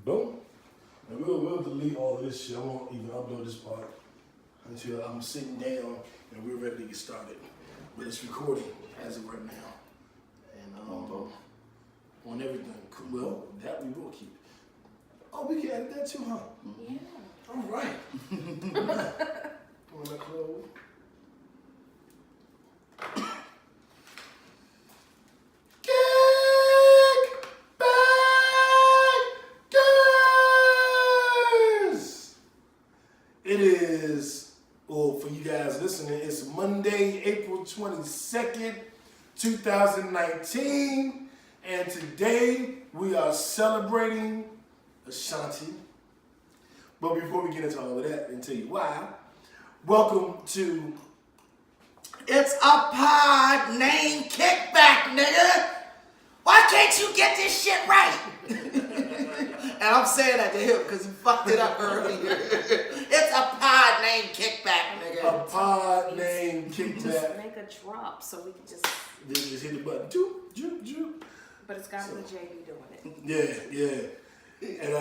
Boom. And we'll delete all of this shit. I won't even upload this part until I'm sitting down and we're ready to get started. But it's recording as of right now. And on everything. Well, that we will keep. Oh, we can edit that too, huh? Yeah. All right. All right. On that clothes. It is, well, for you guys listening, it's Monday, April 22nd, 2019. And today we are celebrating Ashanti. But before we get into all of that and tell you why, welcome to It's a pod named Kickback, nigga. Why can't you get this shit right? And I'm saying that to him because he fucked it up earlier. It's a pod named Kickback, nigga. a pod named Just Kickback. make a drop so we can just. Just hit the button. Joop, joop, joop. But it's got to be JB doing it. Yeah. And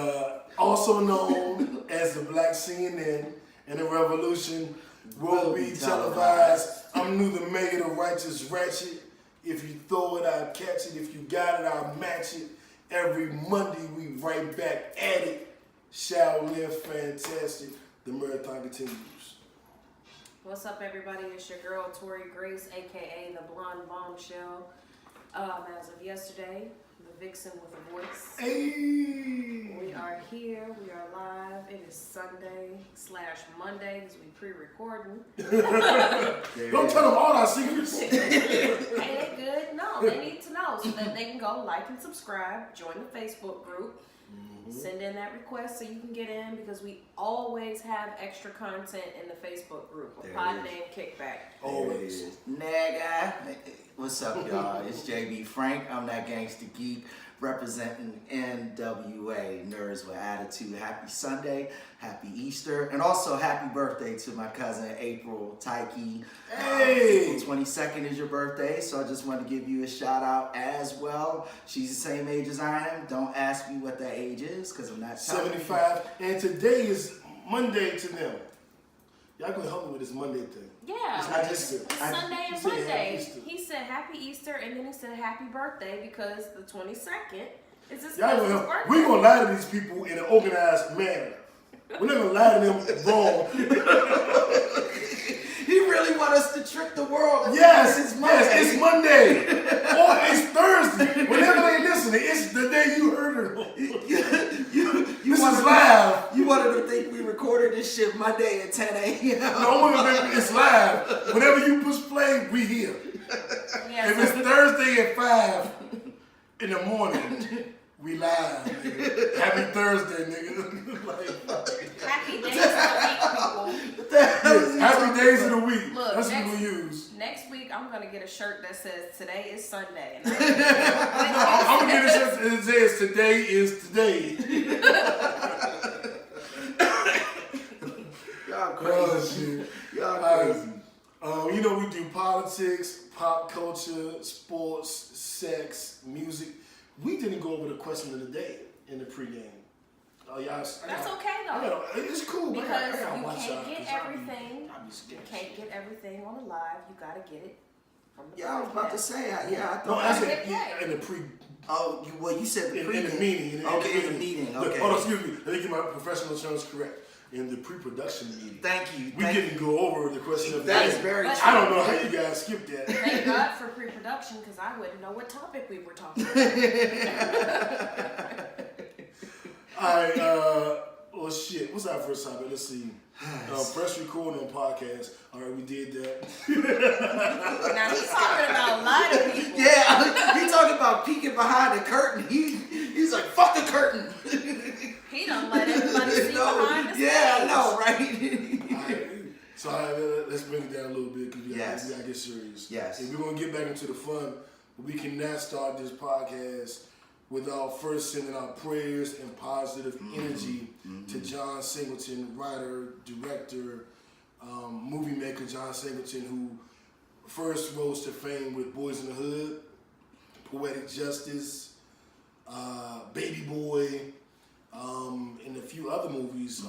also known as the Black CNN and the Revolution will be televised. I'm new the mayor, the righteous ratchet. If you throw it, I'll catch it. If you got it, I'll match it. Every Monday, we right back at it. Shaolin fantastic. The marathon continues. What's up, everybody? It's your girl, Tori Grace, a.k.a. the Blonde Bombshell. As of yesterday, the Vixen with a voice. Hey! We are here. We are live. It is Sunday/Monday because we pre-recording. Don't tell them all our secrets. Hey, they good? No, they need to know so that they can go like and subscribe, join the Facebook group, send in that request so you can get in because we always have extra content in the Facebook group. A pod named Kickback. Always. Nigga. What's up, y'all? It's JB Frank. I'm that gangster geek representing NWA, Nerds with Attitude. Happy Sunday, happy Easter, and also happy birthday to my cousin April Tyke. Hey! April 22nd is your birthday, so I just want to give you a shout out as well. She's the same age as I am. Don't ask me what that age is, because I'm not telling you. 75. And today is Monday to them. Y'all gonna help me with this Monday thing. Yeah, It's not it's Easter. Sunday and He said Monday. Happy Easter. He said happy Easter and then he said happy birthday because the 22nd is his Y'all cousin's gonna help. birthday. We're gonna lie to these people in an organized manner. We're not gonna lie to them wrong. He really want us to trick the world. And Yes, think it's Monday. yes, it's Monday. Or it's Thursday. Whenever they listening, it's the day you heard it. You This wanted is live. You wanted to think we recorded this shit Monday at 10 a.m. No one remember it's live. Whenever you push play, we here. Yeah, If so it's Thursday at 5 in the morning, we live, nigga. Happy Thursday, nigga. Like, happy days of the week, people. happy days of the week. Look, That's what next- we use. Next week, I'm going to get a shirt that says today is Sunday. And I'm gonna get a shirt that says today is today. Y'all Oh, crazy. shit. Y'all crazy. You know, we do politics, pop culture, sports, sex, music. We didn't go over the question of the day in the pregame. Oh, y'all. that's okay, though. It's cool, but Because I gotta you watch can't y'all, get 'cause I be- everything. I be You scared. can't get everything on the live. You got to get it from the Yeah, I was about to say, I No, thought. I hit said play. in the pre. Oh, you said the In pre the meeting. Okay, in the meeting. Look, Okay. hold on, excuse me. Let me get my professional terms correct. In the pre-production meeting. Thank you. We didn't go over the question of the That day. is very But- true. I don't know how you guys skipped that. Thank God for pre-production because I wouldn't know what topic we were talking about. All right, well, shit. What's our first topic? Let's see. Press record on podcast. All right, we did that. Now he's talking about a lot of people. Yeah, he talking about peeking behind the curtain. He's like, fuck the curtain. He don't let everybody see behind the scenes. Yeah, I know, right? All right. So all right, let's bring it down a little bit because we Yes. gotta get serious. Yes. If we're gonna get back into the fun, we cannot start this podcast without first sending out prayers and positive energy to John Singleton, writer, director, movie maker John Singleton, who first rose to fame with Boys in the Hood, Poetic Justice, Baby Boy, few other movies.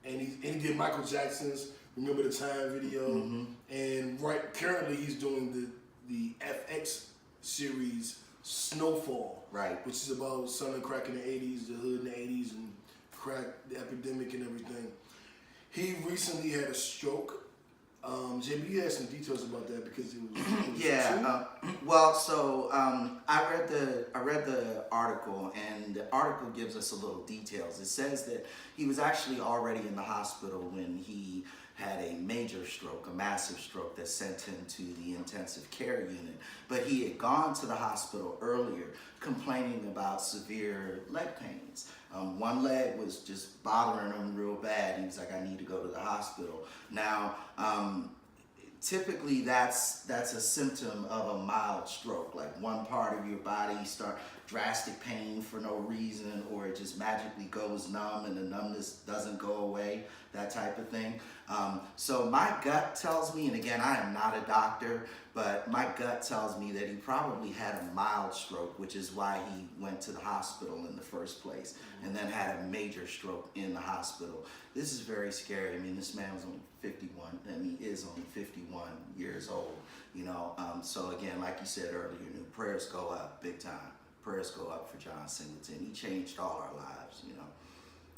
And he did Michael Jackson's Remember the Time video. And currently he's doing the FX series Snowfall, Right. which is about selling crack in the 80s, the hood in the 80s, and crack, the epidemic and everything. He recently had a stroke. JB, you had some details about that because it was Yeah. Well, so I read the article, and the article gives us a little details. It says that he was actually already in the hospital when he had a major stroke, a massive stroke that sent him to the intensive care unit. But he had gone to the hospital earlier complaining about severe leg pains. One leg was just bothering him real bad. He was like, I need to go to the hospital. Now, typically that's a symptom of a mild stroke, like one part of your body start drastic pain for no reason, or it just magically goes numb and the numbness doesn't go away, that type of thing. So my gut tells me, and again, I am not a doctor, but my gut tells me that he probably had a mild stroke, which is why he went to the hospital in the first place, and then had a major stroke in the hospital. This is very scary. I mean, this man was only 51, and he is only 51 years old, you know. So again, like you said earlier, prayers go up big time. Prayers go up for John Singleton. He changed all our lives, you know.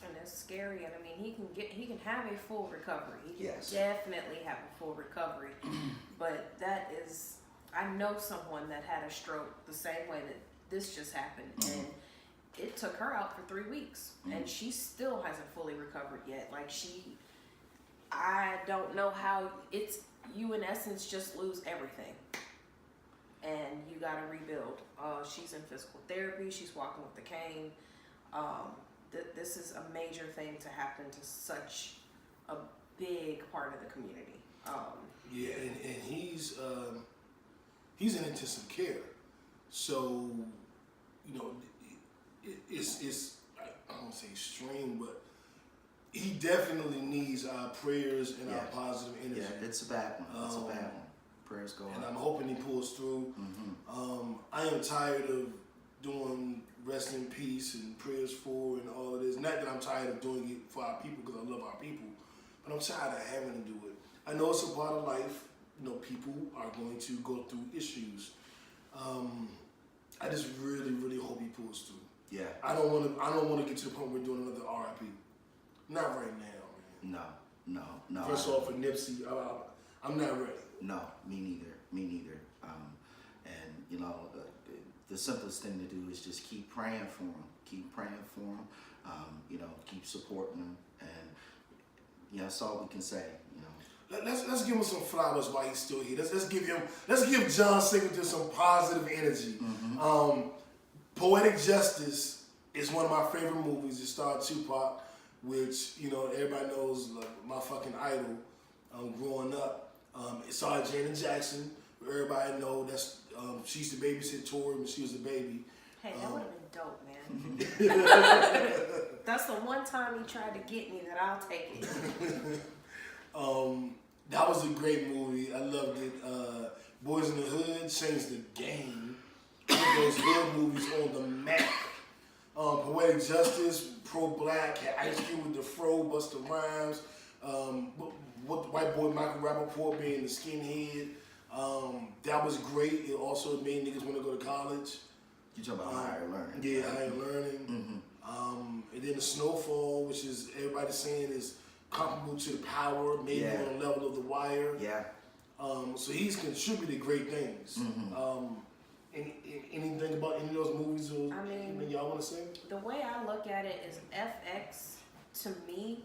And it's scary, and I mean, he can have a full recovery. He can Yes. definitely have a full recovery. But that is, I know someone that had a stroke the same way that this just happened, and it took her out for 3 weeks, and she still hasn't fully recovered yet. Like I don't know how you in essence just lose everything, and you gotta rebuild. She's in physical therapy. She's walking with a cane. This is a major thing to happen to such a big part of the community. Yeah, and he's in intensive care, so you know it's I don't say extreme, but he definitely needs our prayers and our positive energy. Yeah, it's a bad one. It's a bad one. Prayers go And up. I'm hoping he pulls through. I am tired of doing rest in peace and prayers for and all of this. Not that I'm tired of doing it for our people, because I love our people, but I'm tired of having to do it. I know it's a part of life. You know, people are going to go through issues. I just really, really hope he pulls through. Yeah. I don't want to get to the point where we're doing another RIP. Not right now, man. No. First off, for Nipsey, I'm not ready. No, me neither. And you know, the simplest thing to do is just keep praying for him. Keep praying for him. You know, keep supporting him, and you know, that's all we can say. You know. Let's give him some flowers while he's still here. Let's give John Singleton some positive energy. Poetic Justice is one of my favorite movies. It starred Tupac, which, you know, everybody knows, like, my fucking idol growing up. It starred Janet Jackson. Everybody know that's she used to babysit Tori when she was a baby. Hey, that would have been dope, man. That's the one time he tried to get me that I'll take it. That was a great movie. I loved it. Boys in the Hood changed the game. Put those hood movies on the map. Poetic Justice, pro-black, had Ice Cube with the fro, Busta Rhymes. What the white boy Michael Rappaport being the skinhead. That was great. It also made niggas want to go to college. You talking about higher learning? Yeah, higher learning. And then the Snowfall, which is everybody saying is comparable to The Power, maybe on the level of The Wire. Yeah. So he's contributed great things. Anything about any of those movies or anything y'all want to say? The way I look at it is FX, to me,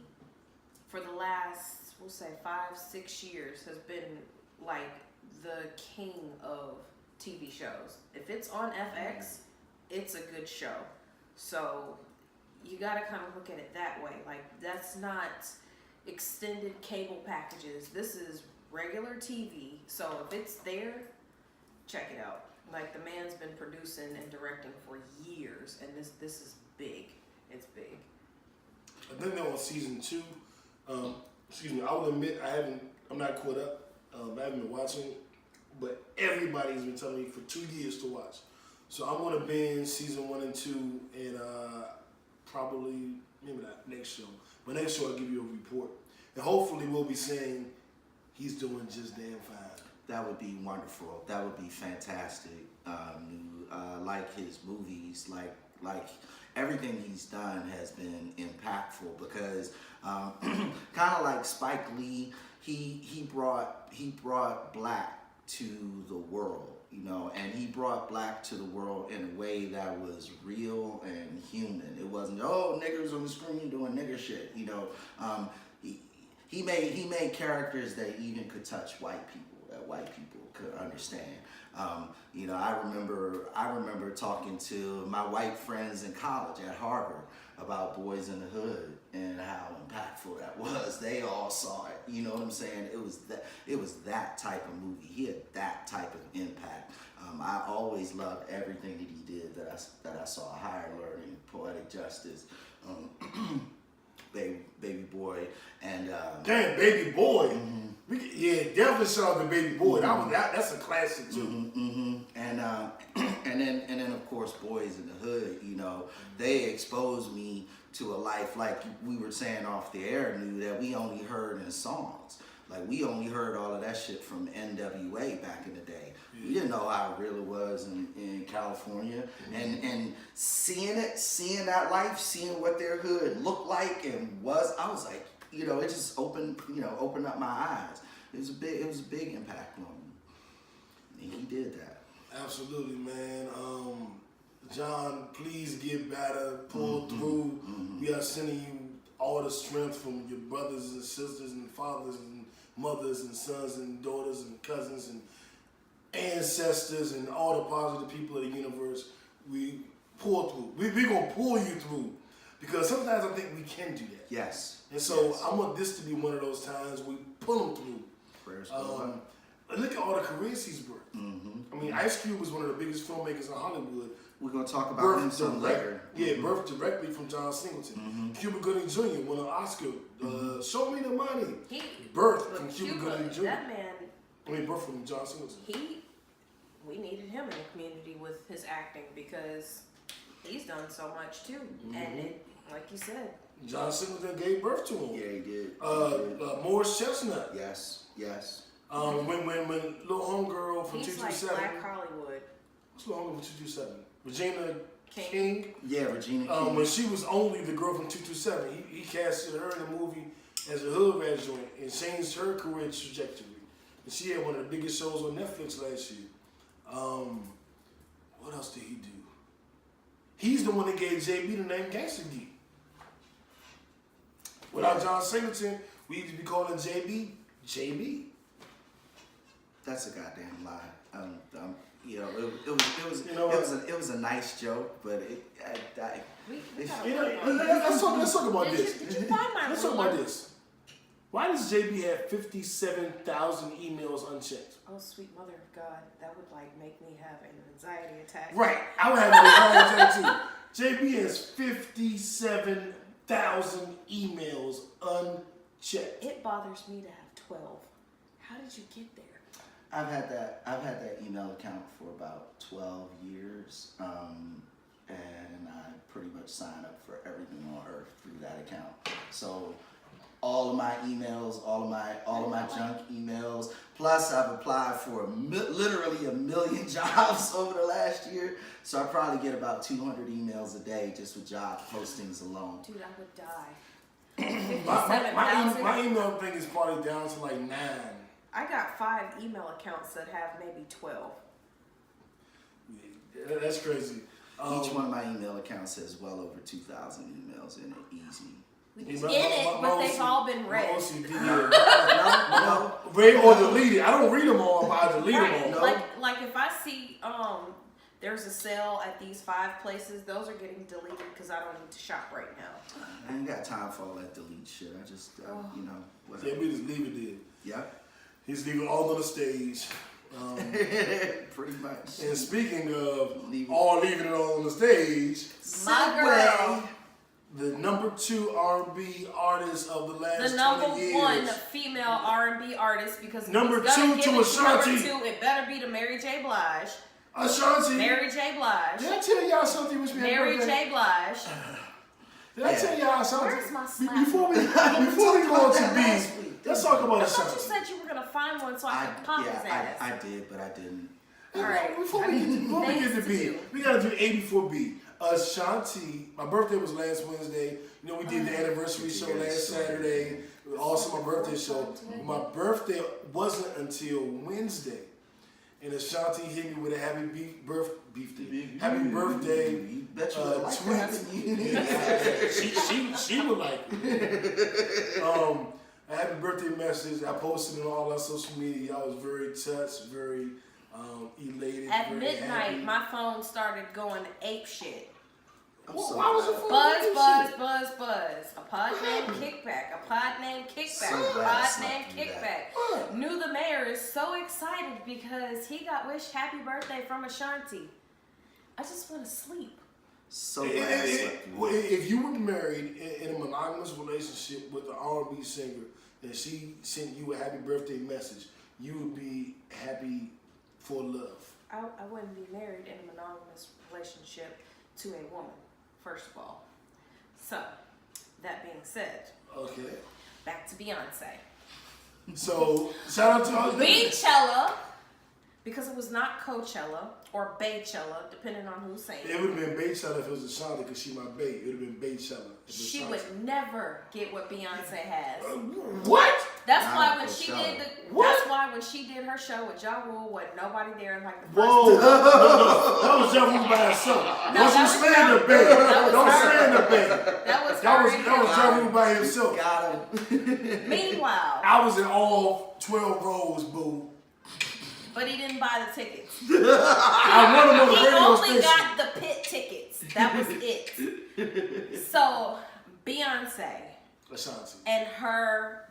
for the last, we'll say 5-6 years, has been like the king of TV shows. If it's on FX, it's a good show. So you gotta kind of look at it that way. Like, that's not extended cable packages. This is regular TV. So if it's there, check it out. Like, the man's been producing and directing for years, and this is big. It's big. I think they're on season 2. Excuse me. I will admit I'm not caught up. I haven't been watching, but everybody's been telling me for 2 years to watch. So I'm gonna binge season 1 and 2 and probably, maybe not next show, but next show I'll give you a report. And hopefully we'll be saying he's doing just damn fine. That would be wonderful. That would be fantastic. Like his movies, like everything he's done has been impactful because kind of like Spike Lee, he brought black to the world, you know, and he brought black to the world in a way that was real and human. It wasn't, oh, niggers on the screen doing nigger shit, you know. He made characters that even could touch white people, that white people could understand. You know, I remember talking to my white friends in college at Harvard about Boys in the Hood and how impactful that was. They all saw it. You know what I'm saying? It was that type of movie. He had that type of impact. I always loved everything that he did that I saw. Higher Learning, Poetic Justice, Baby Boy, and damn, Baby Boy. Mm-hmm. Yeah, definitely shout out to Baby Boy. That's a classic too. And then of course Boys in the Hood. You know, they exposed me to a life like we were saying off the air, knew that we only heard in songs. Like we only heard all of that shit from NWA back in the day. We didn't know how it really was in California, and seeing that life, seeing what their hood looked like and was, I was like, you know, it just opened up my eyes. It was a big impact on me, and he did that. Absolutely, man. John, please get better, pull through. We are sending you all the strength from your brothers and sisters and fathers and mothers and sons and daughters and cousins and ancestors and all the positive people of the universe. We pull through. We're going to pull you through because sometimes I think we can do that. Yes. And so I want this to be one of those times we pull them through. Prayers look at all the careers he's birthed. I mean, Ice Cube was one of the biggest filmmakers in Hollywood. We're going to talk about him some later. Yeah, birthed directly from John Singleton. Cuba Gooding Jr. won an Oscar. Show Me the Money. He birthed from Cuba Gooding Jr. That man. I mean, birthed from John Singleton. We needed him in the community with his acting because he's done so much too. And it, like you said, John Singleton gave birth to him. Yeah, he did. Morris Chestnut. Yes. When little homegirl from 227. He's like Black Hollywood. What's little homegirl from 227? Regina King. Yeah, Regina King. When she was only the girl from 227, he casted her in the movie as a hood rat joint and changed her career trajectory. And she had one of the biggest shows on Netflix last year. What else did he do? He's the one that gave JB the name Gangsta Geek. Without John Singleton, we used to be calling JB. That's a goddamn lie. You know, it was a nice joke, but let's talk about this. Did you find my Let's talk about this. Why does JB have 57,000 emails unchecked? Oh, sweet mother of God, that would like make me have an anxiety attack. Right, I would have an anxiety attack too. JB has 57,000 emails unchecked. It bothers me to have 12. How did you get there? I've had that email account for about 12 years, and I pretty much sign up for everything on earth through that account. So all of my emails, all of my junk emails, plus I've applied for literally a million jobs over the last year. So I probably get about 200 emails a day just with job postings alone. Dude, I would die. My email thing is probably down to like 9. I got 5 email accounts that have maybe 12. Yeah, that's crazy. Each one of my email accounts has well over 2,000 emails in it, easy. But they've all been read. No. Read or deleted. I don't read them all, but I delete them all. Like if I see there's a sale at these 5 places, those are getting deleted because I don't need to shop right now. I ain't got time for all that delete shit. I just, whatever. Yeah, we just leave it there. Yeah. He's leaving all on the stage. Pretty much. And speaking of leaving it all on the stage, my girl, the number 2 R&B artist of the last 20 years. The number 1 female R&B artist, because number 2 to Ashanti. Number 2, it better be to Mary J. Blige. Ashanti. Mary J. Blige. Did I tell y'all something? Mary J. Blige. Did I tell y'all something? Where's my slap? Before we go to B, let's talk about I thought Ashanti. you said you were gonna find one so I could pop his ass. I did, but I didn't. All right. Before we get to B, we gotta do A before B. Ashanti, my birthday was last Wednesday. You know, we did the anniversary show last Saturday. It was also my birthday show. My birthday wasn't until Wednesday. And Ashanti hit me with a happy birthday tweet. She would like it. A happy birthday message. I posted it on all our social media. I was very touched, very elated. At very midnight, happy. my phone started going ape shit. Why was your phone Buzz, doing buzz, shit? buzz, buzz. A pod named Kickback. A pod named Kickback. So A glad pod I named slept through Kickback. Knew the mayor is so excited because he got wished happy birthday from Ashanti. I just want to sleep. So glad I slept through that. If you were married in a monogamous relationship with an R&B singer and she sent you a happy birthday message, you would be happy for love. I wouldn't be married in a monogamous relationship to a woman, first of all. So, that being said, Okay. back to Beyonce. So, shout out to all Beachella, because it was not Coachella or Baychella, depending on who's saying It would have been Baychella if it was Ashanti because she my bae. It would have been Baychella. if it was She Ashanti. would never get what Beyonce has. What? That's Not why a when she Coachella. did What? that's why when she did her show with Ja Rule, wasn't nobody there in like the first Whoa. No, that was Ja Rule by herself. No, Don't that you was stand Ja- the bae. that was Don't her. stand the bae. That was That her was and Ja him. Rule by himself. Got him. Meanwhile, I was in all 12 rows, boo. but he didn't buy the tickets. I won them on the He radio only station. got the pit tickets. That was it. So Beyonce Ashanti. and her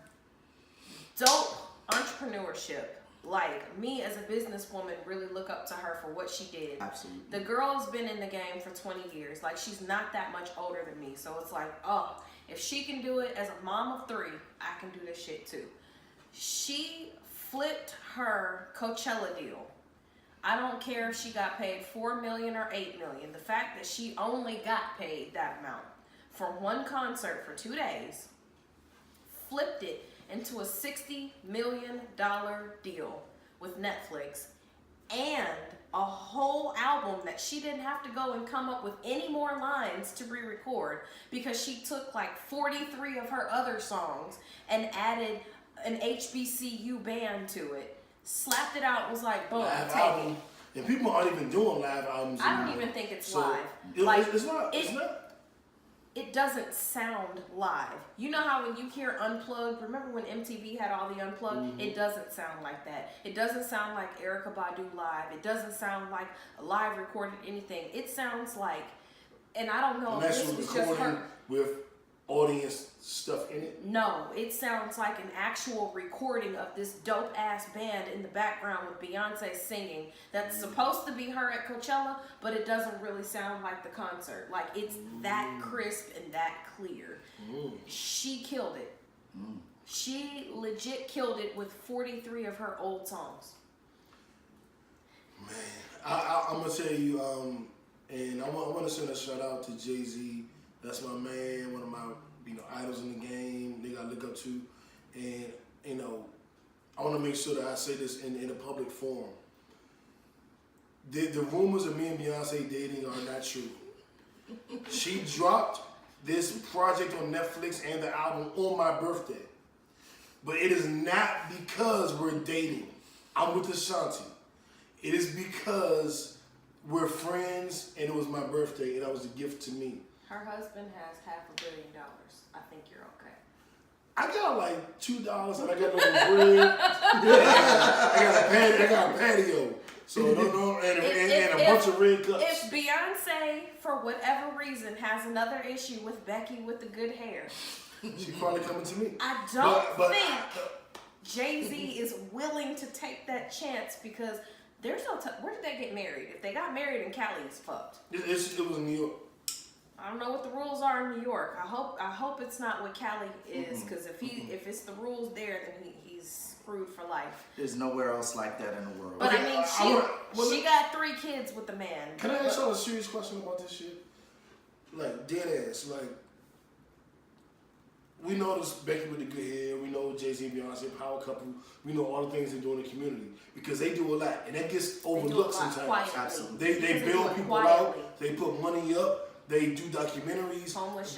dope entrepreneurship. Like, me as a businesswoman really look up to her for what she did. Absolutely. The girl's been in the game for 20 years. Like, she's not that much older than me. So it's like, oh, if she can do it as a mom of 3, I can do this shit too. She flipped her Coachella deal. I don't care if she got paid $4 million or $8 million. The fact that she only got paid that amount for one concert for 2 days, flipped it into a $60 million deal with Netflix and a whole album that she didn't have to go and come up with any more lines to re-record because she took like 43 of her other songs and added an HBCU band to it, slapped it out and was like, boom, Live take album. it. And people aren't even doing live albums I don't anymore. even think it's So, live. It's not. It's not. It doesn't sound live. You know how when you hear Unplugged, remember when MTV had all the Unplugged? Mm-hmm. It doesn't sound like that. It doesn't sound like Erykah Badu live. It doesn't sound like a live recorded anything. It sounds like, and I don't know if Unless this you're was just recording her. with audience stuff in it. No, it sounds like an actual recording of this dope ass band in the background with Beyonce singing. That's supposed to be her at Coachella, but it doesn't really sound like the concert. Like, it's that crisp and that clear. She killed it. She legit killed it with 43 of her old songs. Man, I'm gonna tell you, and I want to send a shout out to Jay-Z. That's my man, one of my idols in the game. Nigga I look up to, and I want to make sure that I say this in a public forum. The rumors of me and Beyonce dating are not true. She dropped this project on Netflix and the album on my birthday, but it is not because we're dating. I'm with Ashanti. It is because we're friends and it was my birthday and that was a gift to me. Her husband has $500 million. I think you're okay. I got like $2 and I got no bread. I got a patio. So no, and a bunch of red cups. If Beyonce, for whatever reason, has another issue with Becky with the good hair, She's probably coming to me. I don't But think Jay-Z is willing to take that chance because there's no. Where did they get married? If they got married in Cali, it's fucked. It was in New York. I don't know what the rules are in New York. I hope it's not what Cali is, because if it's the rules there, then he's screwed for life. There's nowhere else like that in the world. But Okay, I mean, she got 3 kids with the man. Can I ask y'all a serious question about this shit? Like dead ass. Like, we know this Becky with the good hair. We know Jay-Z and Beyonce, power couple. We know all the things they do in the community because they do a lot, and that gets overlooked sometimes. Absolutely. They build people out. They put money up. They do documentaries. Homeless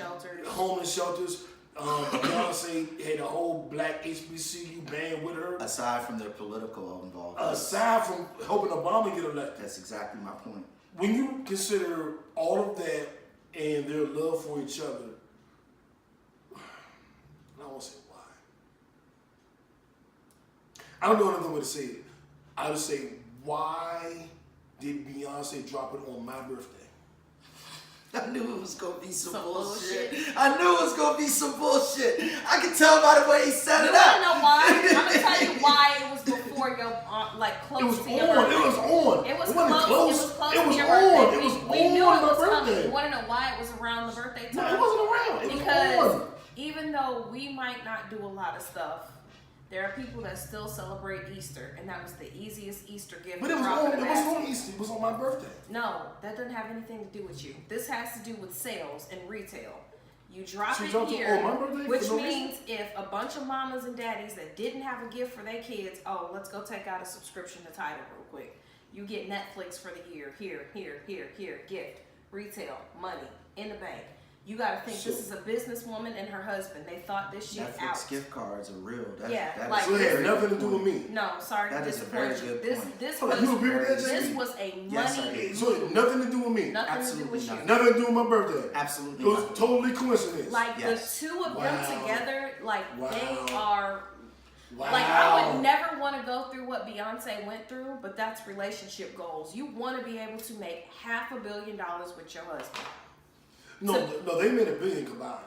shelters. Beyonce had a whole black HBCU band with her. Aside from their political involvement. Aside from helping Obama get elected. That's exactly my point. When you consider all of that and their love for each other, I don't want to say why. I don't know another way to say it. I would say, why did Beyonce drop it on my birthday? I knew it was gonna be some bullshit. I knew it was gonna be some bullshit. I could tell by the way he set it up. You wanna know why? I'm gonna tell you why it was before your close to your birthday. It was on. It was close. close It to was your on. birthday. It was We on knew it my was birthday. coming. You wanna know why it was around the birthday time? No, it wasn't around. It was Because on. even though we might not do a lot of stuff, there are people that still celebrate Easter, and that was the easiest Easter gift. But it was on. It was on Easter. It was on my birthday. No, that doesn't have anything to do with you. This has to do with sales and retail. You drop it dropped here, it on my birthday which for no means if a bunch of mamas and daddies that didn't have a gift for their kids, oh, let's go take out a subscription to Tidal real quick. You get Netflix for the year. Here, gift, retail, money in the bank. You gotta think this is a businesswoman and her husband. They thought this shit Netflix out. gift cards are real. So it had nothing to do with me. No, sorry to That is a very disappoint you. good point. This Hold on, you agree with that, this JB? was a Yes, I money. do. So it had nothing to do with me. Nothing to do Absolutely with you. nothing. Nothing to do with my birthday. Absolutely It was nothing. totally coincidence. Like Yes. the two of Wow. them together, like Wow. they are. Wow. Like I would never want to go through what Beyonce went through, but that's relationship goals. You want to be able to make $500 million with your husband. No, they made $1 billion combined.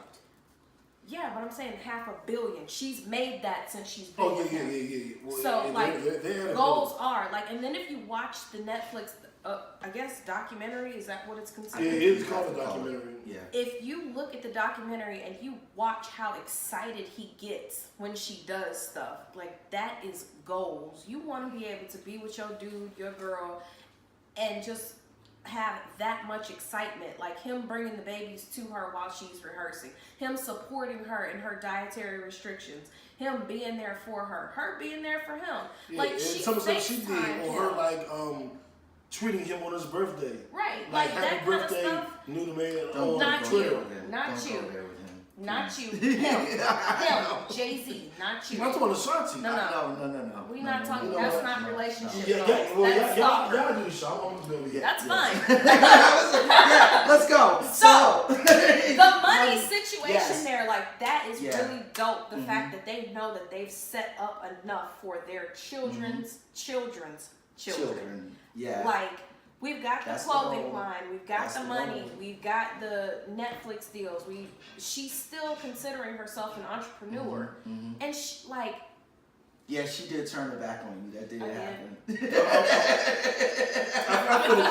Yeah, but I'm saying $500 million. She's made that since she's been Oh with him. yeah. Well, So and like they had a goals are like, and then if you watch the Netflix, I guess documentary, is that what it's considered? Yeah, it's called a documentary. Yeah. If you look at the documentary and you watch how excited he gets when she does stuff, like that is goals. You want to be able to be with your dude, your girl, and just have that much excitement, like him bringing the babies to her while she's rehearsing, him supporting her in her dietary restrictions, him being there for her being there for him. Yeah, like and she some of the stuff she did FaceTimed on her, like tweeting him on his birthday. right, Like that happy kind birthday, of stuff. new to man Don't on Not Twitter. you. Not Don't you. go there with him. Not you, him, Jay-Z, not you. I'm talking about Ashanti. No. No. We're not talking. no, That's no, not no, relationship. Yeah, goals. That's stalker. y'all do the show. I'm gonna be able That's fine. Yeah, let's go. So, the The money situation Yes. there, like that is Yeah. really dope. The fact that they know that they've set up enough for their children's children. children. Yeah. Like we've got the That's the clothing goal. line, we've got That's the the money, goal. we've got the Netflix deals. She's still considering herself an entrepreneur, and Yeah, she did turn her back on you. That did I did. happen. I feel it.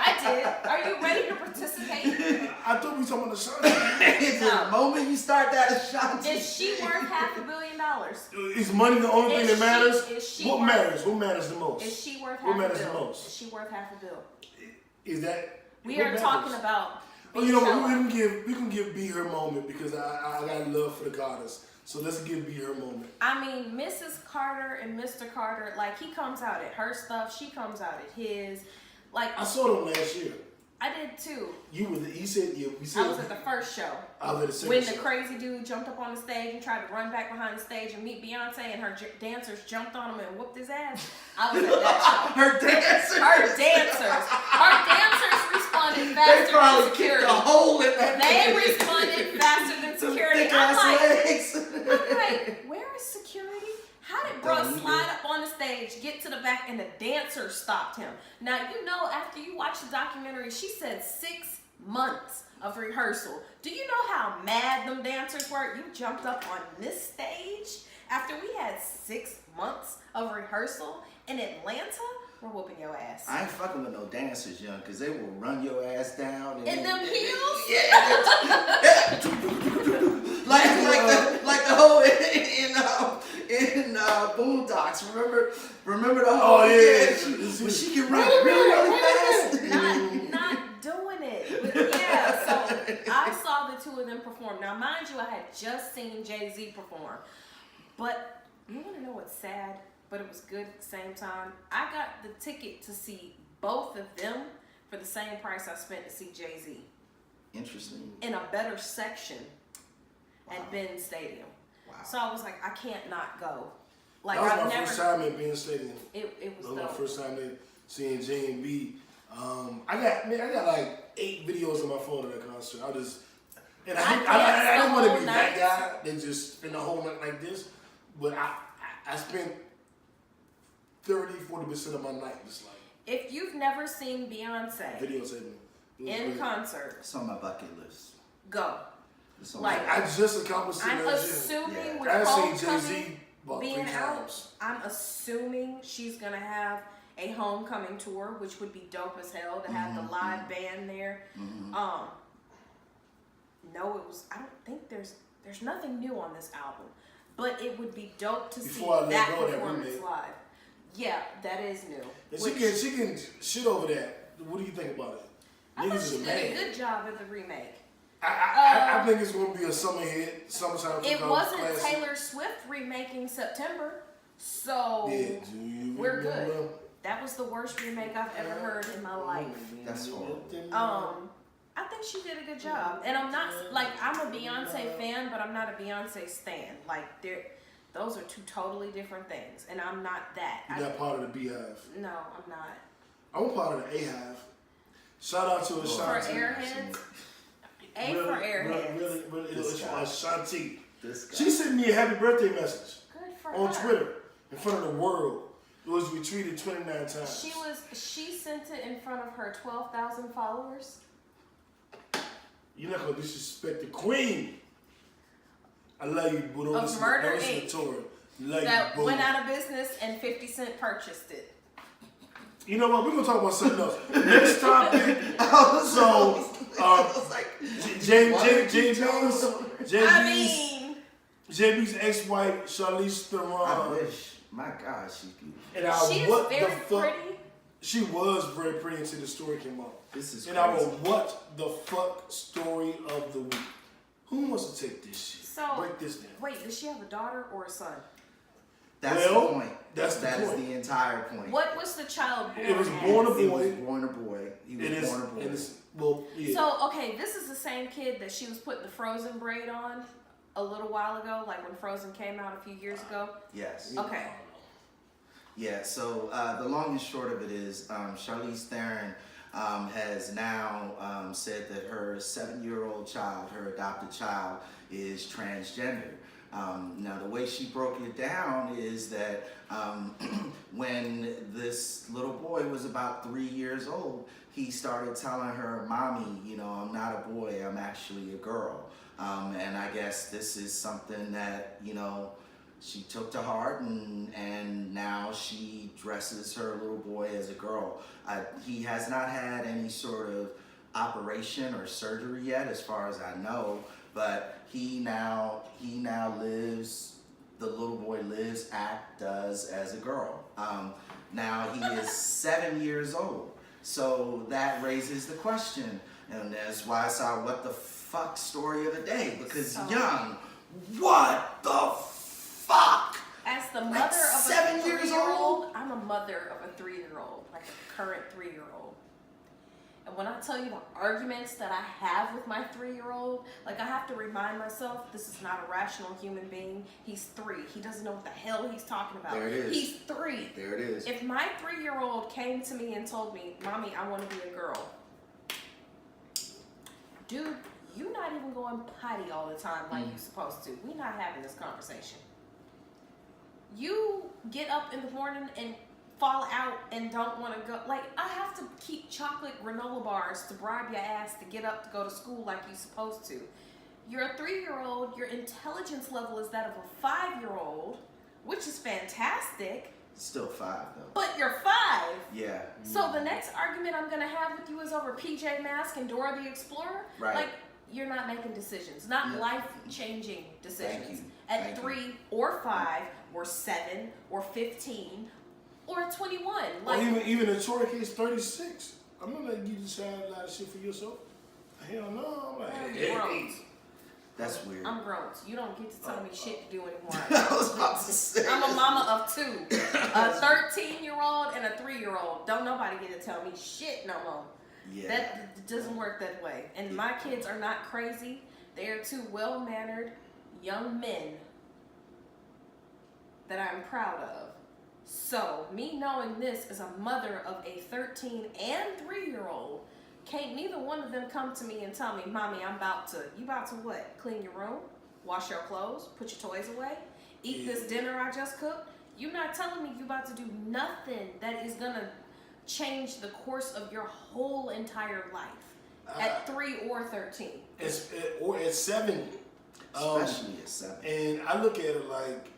I did. Are you ready to participate? I thought we were talking about Ashanti. The moment you start that Ashanti. Is she worth $500 million? Is money the only thing that matters? Is she What worth- matters? What matters the most? Is she worth What $500 matters the million? most? Is she worth $500 million? Is that? We what are matters? talking about. Oh, you know what? Beachella. We can give B her moment because I got love for the goddess. So let's give B her moment. I mean, Mrs. Carter and Mr. Carter, like he comes out at her stuff, she comes out at his. Like I saw them last year. I did too. You said yeah. We said I was at the first show. I was at the second When the show. crazy dude jumped up on the stage and tried to run back behind the stage and meet Beyonce, and her dancers jumped on him and whooped his ass. I was at that Her dancer. show. Her dancers responded They faster than probably kicked security. a hole in that They thing. responded faster than Some security. thick I'm ass like, legs. where is security? How did bro slide up on the stage, get to the back, and the dancer stopped him? Now, you know, after you watch the documentary, she said 6 months of rehearsal. Do you know how mad them dancers were? You jumped up on this stage after we had 6 months of rehearsal in Atlanta? We're whooping your ass. I ain't fucking with no dancers, young, because they will run your ass down. In them heels? Yeah. like the whole in Boondocks. Remember the whole when she can run really fast. Not doing it. But yeah, so I saw the two of them perform. Now, mind you, I had just seen Jay-Z perform. But you want to know what's sad, but it was good at the same time? I got the ticket to see both of them for the same price I spent to see Jay-Z. Interesting. In a better section at Ben Stadium. Wow. So I was like, I can't not go. Like, that was I've my never, first time at Ben Stadium. It was That was my dope. first time seeing J&B. I got like 8 videos on my phone of that concert. I don't want to be that guy that just spend the whole night like this, but I spent 30-40% of my night just like. If you've never seen Beyonce Videotaping. in concert, It's on my bucket list. go. It's on Like, my I just accomplished it I'm last year. assuming Yeah. with I seen Homecoming Jay-Z about 3 being out, times. I'm assuming she's gonna have a homecoming tour, which would be dope as hell to have the live band there. No, I don't think there's nothing new on this album, but it would be dope to Before I see Let that Go, that performance remake. live. Yeah, that is new. And Which- she can shit over that. What do you think about it? I thought Niggas she is did mad. a good job at the remake. I think it's gonna be a summer hit, summertime. It wasn't classic. Taylor Swift remaking September, so Yeah, do you we're remember? good. That was the worst remake I've ever heard in my life. That's horrible. I think she did a good job, and I'm not like I'm a Beyonce fan, but I'm not a Beyonce stan. Like those are two totally different things, and I'm not that. You're not part of the Beehive. No, I'm not. I'm part of the A-Hive. Shout out to For Ashanti. Airheads, A for Airheads. Really, This it's for guy. Ashanti. This guy. She sent me a happy birthday message Good for on her. Twitter in front of the world. It was retweeted 29 times. She sent it in front of her 12,000 followers. You're not gonna disrespect the queen. I love you, boo. Don't Of listen Murder, don't listen Inc. to Tori. Love That you, boo. went out of business and 50 Cent purchased it. You know what? We're gonna talk about something else. Next topic. So, JB's ex-wife, Charlize Theron. I wish. My God, she's beautiful. And She is what very the fuck? pretty. She was very pretty until the story came out. This is And crazy. our what the fuck story of the week. Who wants to take this shit? So, Break this down. wait, does she have a daughter or a son? That's Well, the point. that's the That is point. the entire point. What was the child born It was as? born a He boy. was born a boy. He was It is. born a boy. It is. Well, yeah. So, okay, this is the same kid that she was putting the Frozen braid on a little while ago, like when Frozen came out a few years ago. Yes. Okay. Yeah, so the long and short of it is Charlize Theron has now said that her 7-year-old child, her adopted child, is transgender. Now, the way she broke it down is that when this little boy was about 3 years old, he started telling her, "Mommy, you know, I'm not a boy, I'm actually a girl." And I guess this is something that, you know, she took to heart, and now she dresses her little boy as a girl. He has not had any sort of operation or surgery yet, as far as I know, but he now lives, the little boy lives, does as a girl. Now he is 7 years old, so that raises the question, and that's why I saw what the fuck story of the day, because young, what the fuck? As the Like mother of a 7 years 3-year-old, I'm a mother of a 3-year-old, like a current 3-year-old. And when I tell you the arguments that I have with my 3-year-old, like I have to remind myself, this is not a rational human being. He's 3. He doesn't know what the hell he's talking about. There it is. He's 3. There it is. If my 3-year-old came to me and told me, "Mommy, I want to be a girl," dude, you're not even going potty all the time like you're supposed to. We're not having this conversation. You get up in the morning and fall out and don't want to go. Like, I have to keep chocolate granola bars to bribe your ass to get up to go to school like you're supposed to. You're a 3-year-old, your intelligence level is that of a 5-year-old, which is fantastic, Still 5 though. but you're 5. Yeah. So the next argument I'm gonna have with you is over PJ Masks and Dora the Explorer. Right. Like, you're not making decisions, not Yeah. life-changing decisions. Thank you. At Thank 3 or 5 or 7 or 15 or 21. Like, Or even in Tori case, 36. I'm not letting you decide a lot of shit for yourself. Hell no. I'm like, I'm hey, grown. hey. That's weird. I'm grown, so you don't get to tell me shit to do anymore. I was about to say. I'm a mama of 2, a 13-year-old and a 3-year-old. Don't nobody get to tell me shit no more. Yeah. That doesn't work that way. And my kids are not crazy. They are 2 well-mannered young men that I'm proud of. So, me knowing this as a mother of a 13 and 3-year-old, can't neither one of them come to me and tell me, Mommy, you about to what? Clean your room? Wash your clothes? Put your toys away? Eat this dinner I just cooked? You're not telling me you about to do nothing that is going to change the course of your whole entire life at 3 or 13. Or at 7. Especially at 7. And I look at it like,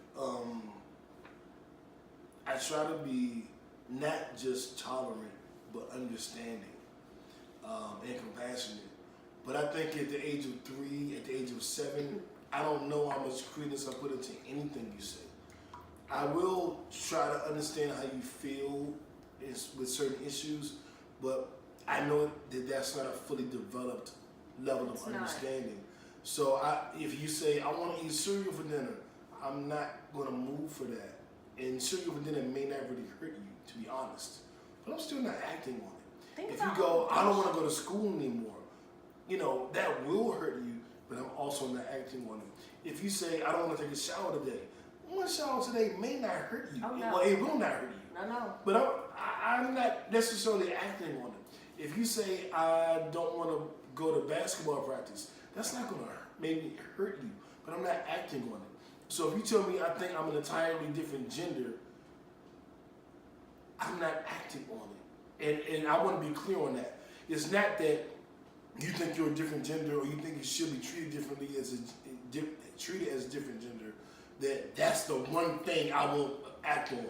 I try to be not just tolerant, but understanding and compassionate. But I think at the age of 3, at the age of 7, I don't know how much credence I put into anything you say. I will try to understand how you feel with certain issues, but I know that that's not a fully developed level of understanding. So if you say, I want to eat cereal for dinner, I'm not going to move for that. And cereal for dinner may not really hurt you, to be honest. But I'm still not acting on it. If you go, I don't want to go to school anymore, that will hurt you, but I'm also not acting on it. If you say, I don't want to take a shower today, one shower today may not hurt you. Oh, no. Well, it will not hurt you. I know. But I'm not necessarily acting on it. If you say, I don't want to go to basketball practice, that's not going to maybe hurt you, but I'm not acting on it. So if you tell me I think I'm an entirely different gender, I'm not acting on it. And I want to be clear on that. It's not that you think you're a different gender or you think you should be treated differently treated as a different gender, that's the one thing I will act on.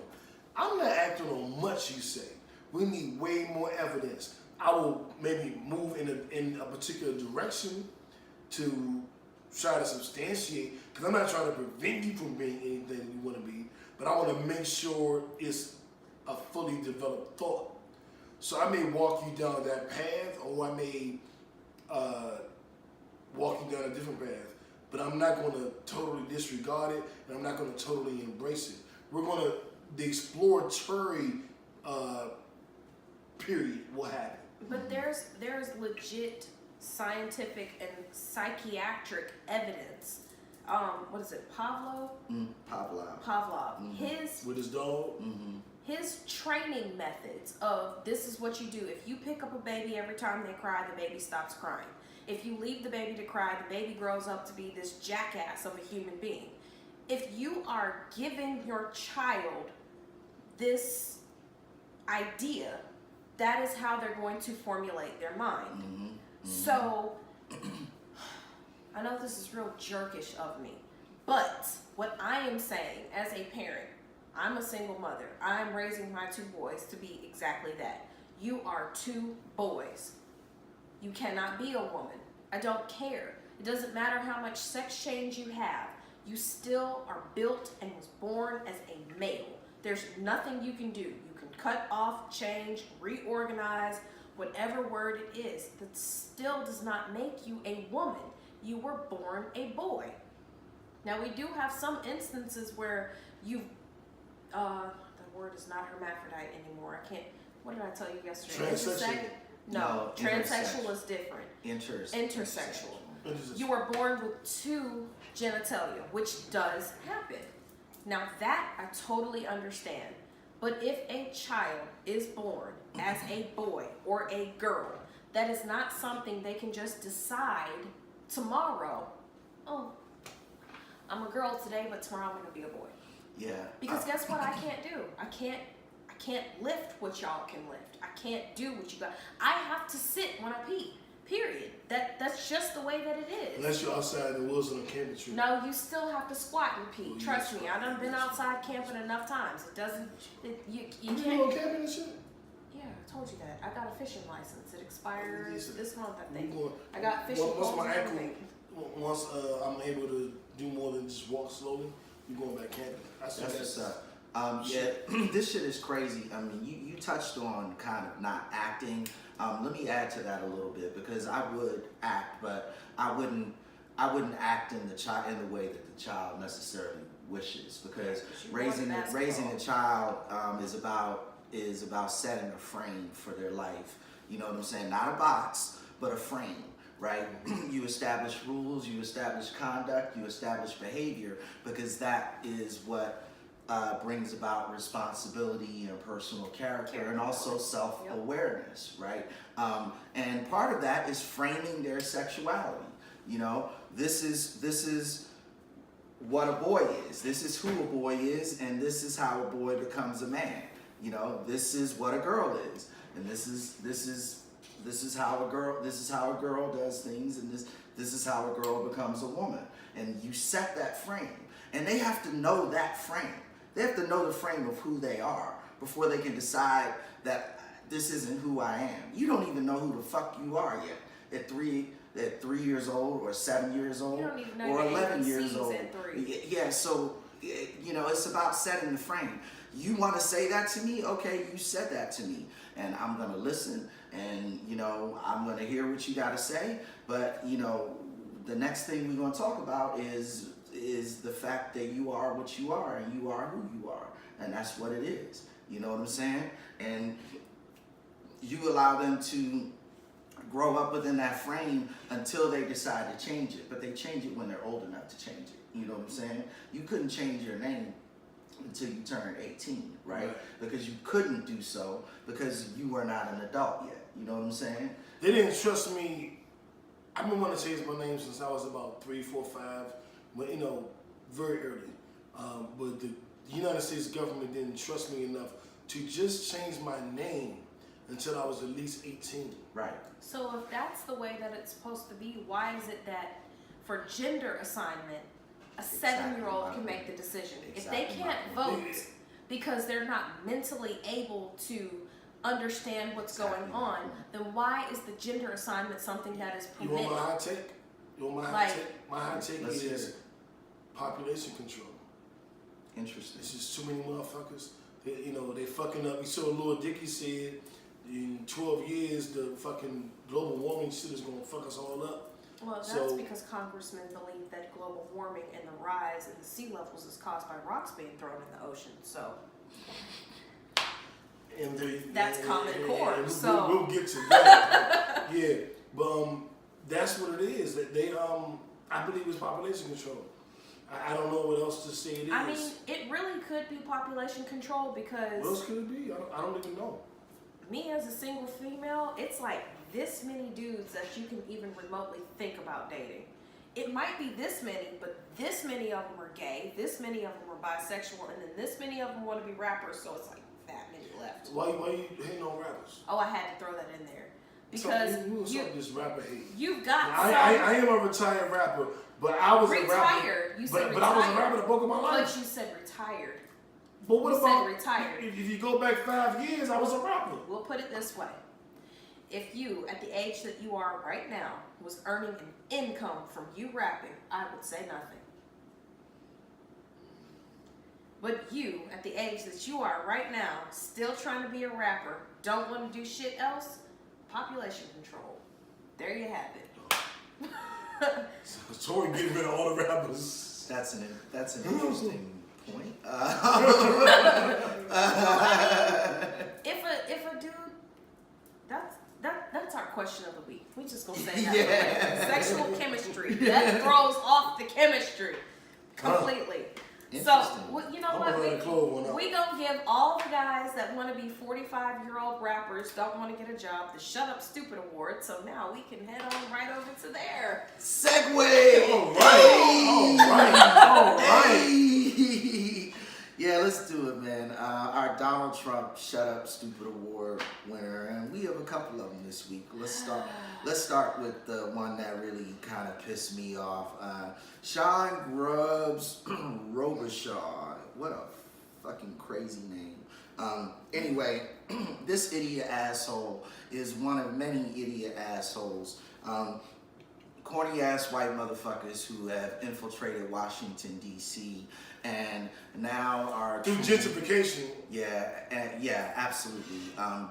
I'm not acting on much you say. We need way more evidence. I will maybe move in a particular direction to try to substantiate, because I'm not trying to prevent you from being anything you want to be, but I want to make sure it's a fully developed thought. So I may walk you down that path, or I may walk you down a different path, but I'm not going to totally disregard it, and I'm not going to totally embrace it. We're going to, the exploratory period will happen. But there's legit scientific and psychiatric evidence. What is it, Pavlov? Pavlov. Mm-hmm. With his dog? Mm-hmm. His training methods of this is what you do. If you pick up a baby every time they cry, the baby stops crying. If you leave the baby to cry, the baby grows up to be this jackass of a human being. If you are giving your child this idea, that is how they're going to formulate their mind. Mm-hmm. So, I know this is real jerkish of me, but what I am saying as a parent, I'm a single mother. I'm raising my 2 boys to be exactly that. You are 2 boys. You cannot be a woman. I don't care. It doesn't matter how much sex change you have. You still are built and was born as a male. There's nothing you can do. You can cut off, change, reorganize, whatever word it is. That still does not make you a woman. You were born a boy. Now, we do have some instances where the word is not hermaphrodite anymore. I can't, what did I tell you yesterday? Transsexual. No, transsexual is different. Intersexual. You were born with 2 genitalia, which does happen. Now that I totally understand. But if a child is born as a boy or a girl, that is not something they can just decide tomorrow. Oh, I'm a girl today, but tomorrow I'm gonna be a boy. Yeah. Because guess what I can't do? I can't lift what y'all can lift. I can't do what you got. I have to sit when I pee. Period. That's just the way that it is. Unless you're outside in the woods on a camping trip. No, you still have to squat and pee. Trust me, I done been outside camping enough times. It doesn't. You You can't. go camping and shit? Yeah, I told you that. I got a fishing license. It expires this month, I think. Going, I got fishing once poles my and ankle, everything. once I'm able to do more than just walk slowly, you're going back camping. That's what's up. Yeah, this shit is crazy. I mean, you touched on kind of not acting. Let me add to that a little bit, because I would act, but I wouldn't I wouldn't act in the way that the child necessarily wishes, because raising a child is about setting a frame for their life. You know what I'm saying? Not a box, but a frame, right? You establish rules, you establish conduct, you establish behavior, because that is what brings about responsibility and personal character, and also self-awareness, right? And part of that is framing their sexuality. You know, this is what a boy is. This is who a boy is, and this is how a boy becomes a man. You know, this is what a girl is, and this is how a girl does things, and this is how a girl becomes a woman. And you set that frame, and they have to know that frame. They have to know the frame of who they are before they can decide that this isn't who I am. You don't even know who the fuck you are yet at 3 years old, or 7 years old, You don't even know or your 11 years ABCs old. at 3. Yeah, so you know, it's about setting the frame. You want to say that to me? Okay, you said that to me, and I'm gonna listen, and you know, I'm gonna hear what you gotta say. But you know, the next thing we're gonna talk about is the fact that you are what you are, and you are who you are, and that's what it is. You know what I'm saying? And you allow them to grow up within that frame until they decide to change it. But they change it when they're old enough to change it. You know what I'm saying? You couldn't change your name until you turned 18, right? Because you couldn't do so because you were not an adult yet. You know what I'm saying? They didn't trust me. I've been wanting to change my name since I was about 3, 4, 5, but you know, very early. But the United States government didn't trust me enough to just change my name until I was at least 18. Right. So if that's the way that it's supposed to be, why is it that for gender assignment, a 7-year-old can make the decision? If they can't vote because they're not mentally able to understand what's going on, then why is the gender assignment something that is permitted? You want my hot take? You want my hot take? My hot take is population control. Interesting. It's just too many motherfuckers. They fucking up. You saw Lord Dickey said in 12 years the fucking global warming shit is gonna fuck us all up. Well, that's because congressmen believe that global warming and the rise in the sea levels is caused by rocks being thrown in the ocean. So that's Common Core. So we'll get to that. Yeah, but that's what it is. That they I believe it's population control. I don't know what else to say it is. I mean, it really could be population control because... What else could it be? I don't even know. Me as a single female, it's like this many dudes that you can even remotely think about dating. It might be this many, but this many of them are gay, this many of them are bisexual, and then this many of them want to be rappers, so it's like that many left. Why you hating on rappers? Oh, I had to throw that in there. Because this rapper hate. You've got I am a retired rapper, but I was retired. A rapper. You said but retired. I was a rapper the bulk of my life. But you said retired. But what you about said retired? If you go back 5 years, I was a rapper. We'll put it this way. If you, at the age that you are right now, was earning an income from you rapping, I would say nothing. But you, at the age that you are right now, still trying to be a rapper, don't want to do shit else, population control. There you have it. So Tory getting rid of all the rappers. That's an interesting point. If a dude, that's our question of the week. We just gonna say that. Sexual chemistry that throws off the chemistry completely. So you know what? We gonna give all the guys that want to be 45-year-old rappers don't want to get a job the Shut Up Stupid Award. So now we can head on right over to there. Segue. All right. Hey. Yeah, let's do it, man. Our Donald Trump Shut Up Stupid Award winner, and we have a couple of them this week. Let's start with the one that really kind of pissed me off. Sean Grubbs Robichaud. What a fucking crazy name. Anyway, this idiot asshole is one of many idiot assholes. corny ass white motherfuckers who have infiltrated Washington D.C. and now are through gentrification. Yeah, absolutely.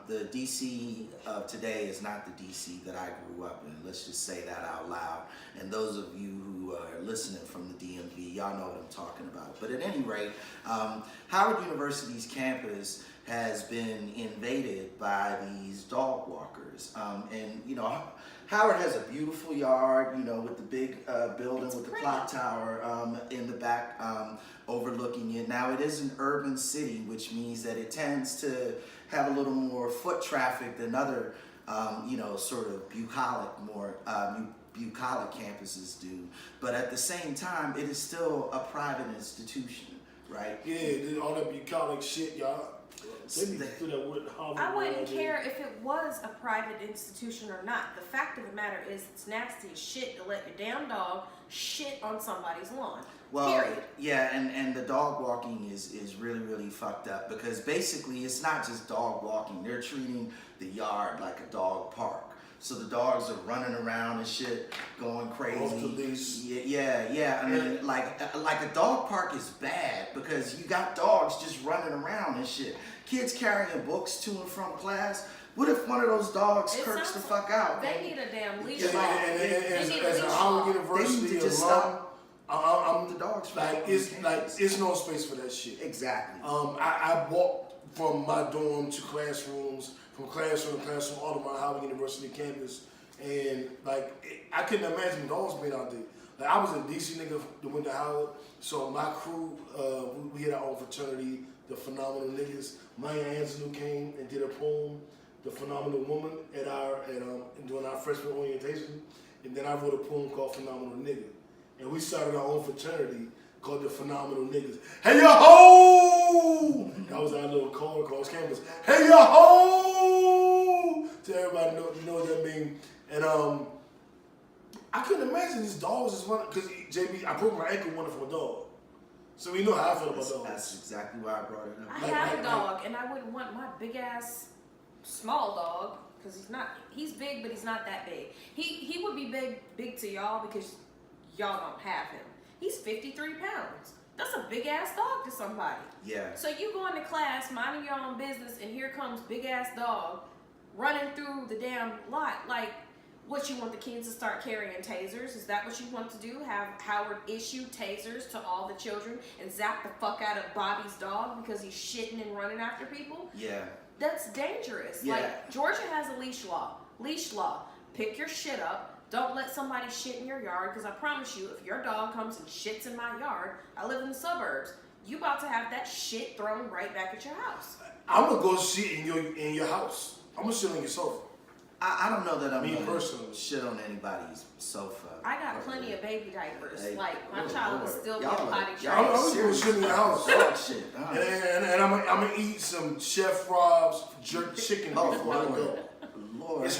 The D.C. of today is not the D.C. that I grew up in. Let's just say that out loud. And those of you who are listening from the DMV, y'all know what I'm talking about. But at any rate, Howard University's campus has been invaded by these dog walkers. And, you know, Howard has a beautiful yard, you know, with the big building with the clock tower in the back overlooking it. Now, it is an urban city, which means that it tends to have a little more foot traffic than other, you know, sort of bucolic campuses do. But at the same time, it is still a private institution, right? Yeah, all that bucolic shit, y'all. I wouldn't care if it was a private institution or not. The fact of the matter is, it's nasty as shit to let your damn dog shit on somebody's lawn. Well, period. Yeah, and the dog walking is really, really fucked up because basically it's not just dog walking. They're treating the yard like a dog park. So the dogs are running around and shit, going crazy. Yeah. I mean, like a dog park is bad because you got dogs just running around and shit. Kids carrying books to and from class. What if one of those dogs kirks the fuck out? They need a damn leash. As a Howard University alum, I'm the dogs. Like it's no space for that shit. Exactly. I walked from my dorm to classrooms, from classroom to classroom, all of my Howard University campus, and like I couldn't imagine dogs being out there. Like I was a DC nigga that went to Howard, so my crew, we had our own fraternity, the Phenomenal Niggas. Maya Angelou came and did a poem, The Phenomenal Woman, during our freshman orientation, and then I wrote a poem called Phenomenal Nigga, and we started our own fraternity called the Phenomenal Niggas. Hey yo ho! That was our little call across campus. Hey yo ho! To everybody know what that means. And I couldn't imagine these dogs just running, because JB, I broke my ankle running from a dog. So we know how I feel about dogs. That's exactly why I brought it up. I have a dog, and I wouldn't want my big ass small dog, because he's big, but he's not that big. He would be big to y'all because y'all don't have him. He's 53 pounds. That's a big ass dog to somebody. Yeah. So you go into class, minding your own business, and here comes big ass dog running through the damn lot. Like, what, you want the kids to start carrying tasers? Is that what you want to do? Have Howard issue tasers to all the children and zap the fuck out of Bobby's dog because he's shitting and running after people? Yeah. That's dangerous. Yeah. Like, Georgia has a leash law. Leash law. Pick your shit up. Don't let somebody shit in your yard, because I promise you, if your dog comes and shits in my yard, I live in the suburbs, you about to have that shit thrown right back at your house. I'm gonna go shit in your house. I'm gonna shit on your sofa. I don't know that I'm Me gonna personally shit on anybody's sofa. I got plenty of baby diapers. Hey, like, my good child Lord. will still get Y'all potty are- trained. I'm gonna shit in your house. Dog shit. And I'm gonna eat some Chef Rob's jerk chicken before I go. Lord, It's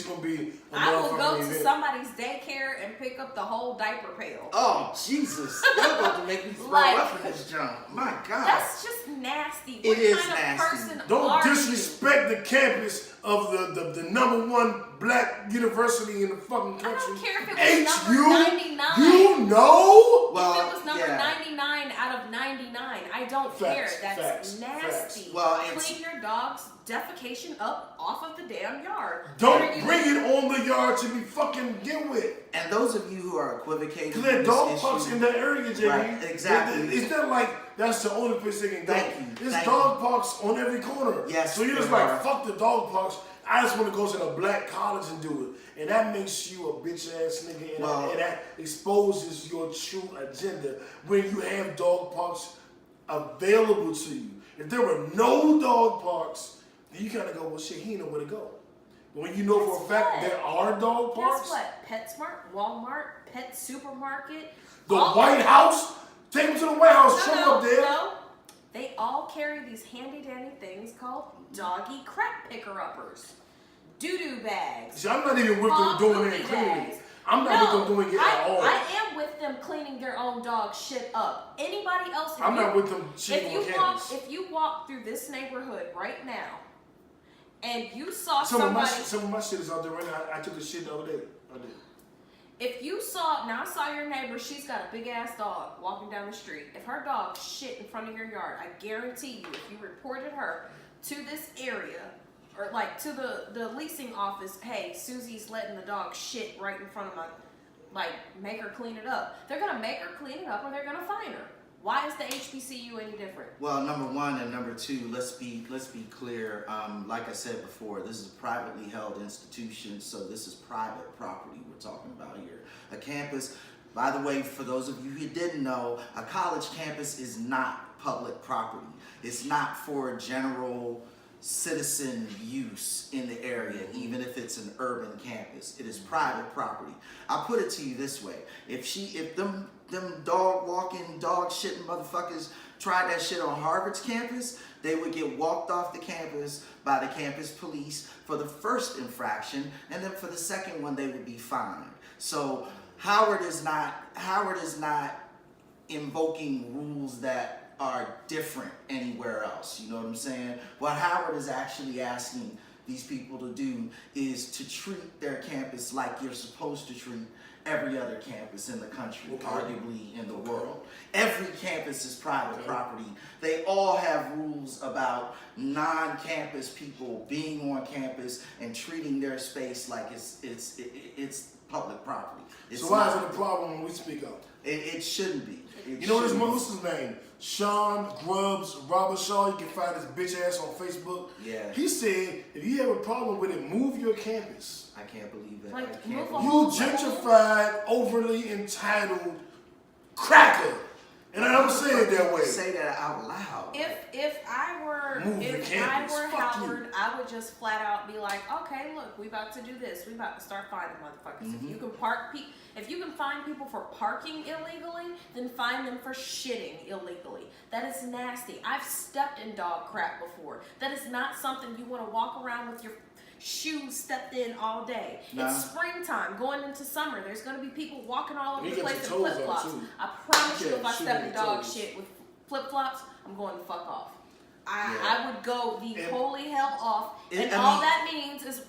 gonna be. I will go to somebody's daycare and pick up the whole diaper pail. Oh Jesus! You're about to make me throw up in this junk. My God. That's just nasty. It What is kind of nasty. person Don't are disrespect the campus of the number one black university in the fucking you? I country. don't care if it was HU, number 99. you know? Well, if it was number yeah. 99 out of 99, I don't care. That's nasty. Facts. Well, Clean your dog's defecation up off of the damn yard. Don't What are you bring doing? it on the yard to be fucking begin with. And those of you who are equivocating, Because there are dog parks in that area, JB. Right, exactly. It's not like that's the only place they can go. There's dog parks on every corner. Yes, so you're just there like, are. fuck the dog parks. I just want to go to a black college and do it. And that makes you a bitch ass nigga. And that exposes your true agenda when you have dog parks available to you. If there were no dog parks, then you kind of go, well, shit, he ain't know where to go. But when you know for a fact there are dog parks, Guess what? PetSmart, Walmart, Pet Supermarket. the all White House, take them to the White House, show them up there. No. They all carry these handy dandy things called doggy crap picker-uppers. Doo-doo bags. See, I'm not even with them doing it and cleaning it. I'm not with them doing it at all. I am with them cleaning their own dog shit up. Anybody else? I'm not with them shit on campus. If you walk through this neighborhood right now, and you saw Some somebody, of my shit is out there right now. I took a shit the other day. I did. dog, now I saw your neighbor, she's got a big ass dog walking down the street. If her dog shit in front of your yard, I guarantee you, if you reported her to this area, or like to the leasing office, hey, Susie's letting the dog shit right in front of my, like, make her clean it up. They're gonna make her clean it up or they're gonna fine her. Why is the HBCU any different? Well, number one and number two, let's be clear. Like I said before, this is a privately held institution, so this is private property we're talking about here. A campus, by the way, for those of you who didn't know, a college campus is not public property. It's not for general citizen use in the area, even if it's an urban campus. It is private property. I'll put it to you this way: if them dog walking, dog shitting motherfuckers tried that shit on Harvard's campus, they would get walked off the campus by the campus police for the first infraction, and then for the second one they would be fined. So Howard is not invoking rules that are different anywhere else. You know what I'm saying? What Howard is actually asking these people to do is to treat their campus like you're supposed to treat every other campus in the country, arguably in the world. Every campus is private property. They all have rules about non-campus people being on campus and treating their space like it's public property. So why is it a problem when we speak up? It shouldn't be. You know what's his name? Sean Grubbs Robert Shaw. You can find his bitch ass on Facebook. Yeah. He said, if you have a problem with it, move your campus. I can't believe that. Like, I can't move believe You gentrified, overly entitled cracker. And I don't say it that way. Say that out loud. If I were Move the campus. I were Fuck Howard, you. I would just flat out be like, okay, look, we about to do this. We about to start finding motherfuckers. Mm-hmm. If you can find people for parking illegally, then find them for shitting illegally. That is nasty. I've stepped in dog crap before. That is not something you want to walk around with your shoes stepped in all day. Nah. It's springtime, going into summer. There's going to be people walking all over You the get place your in toes flip on, flops. too. I promise You you, if I can't shoot step in in your dog toes. shit with flip flops, I'm going the fuck off. Yeah. I would go the holy hell off, and I all mean- that means is,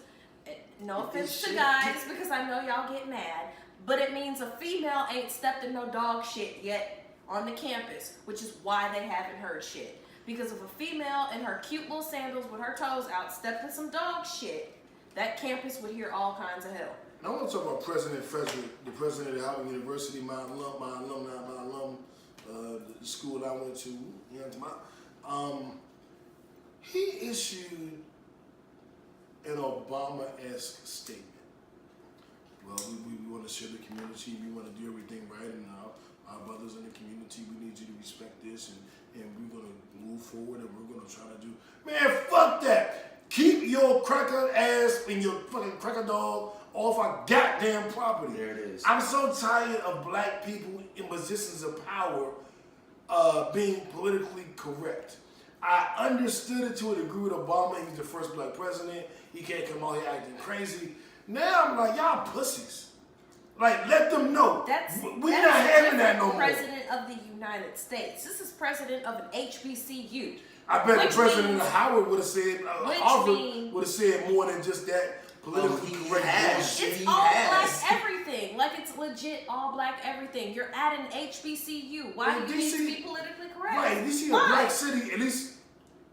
no offense to shit. guys, because I know y'all get mad, but it means a female ain't stepped in no dog shit yet on the campus, which is why they haven't heard shit. Because if a female in her cute little sandals with her toes out stepped in some dog shit, that campus would hear all kinds of hell. Now I want to talk about President Frederick, the president of Howard University, my alum, the school I went to. You know, he issued an Obama-esque statement. Well, we want to share the community. We want to do everything right, and our brothers in the community, we need you to respect this, and we're going to move forward, and we're going to try to do. Man, fuck that. Keep your cracker ass and your fucking cracker dog off our goddamn property. There it is. I'm so tired of black people in positions of power being politically correct. I understood it to a degree with Obama. He's the first black president. He can't come out here acting crazy. Now I'm like, y'all pussies. Like, let them know. We're not having that no more. President of the United States. This is president of an HBCU. I bet Which the president means- of Howard would have said, Harvard would have said more than just that politically he correct has. bullshit. It's He all has. black everything. Like, it's legit all black everything. You're at an HBCU. Why Well, do you need to DC be politically correct? Right, DC a Why? black city, at least,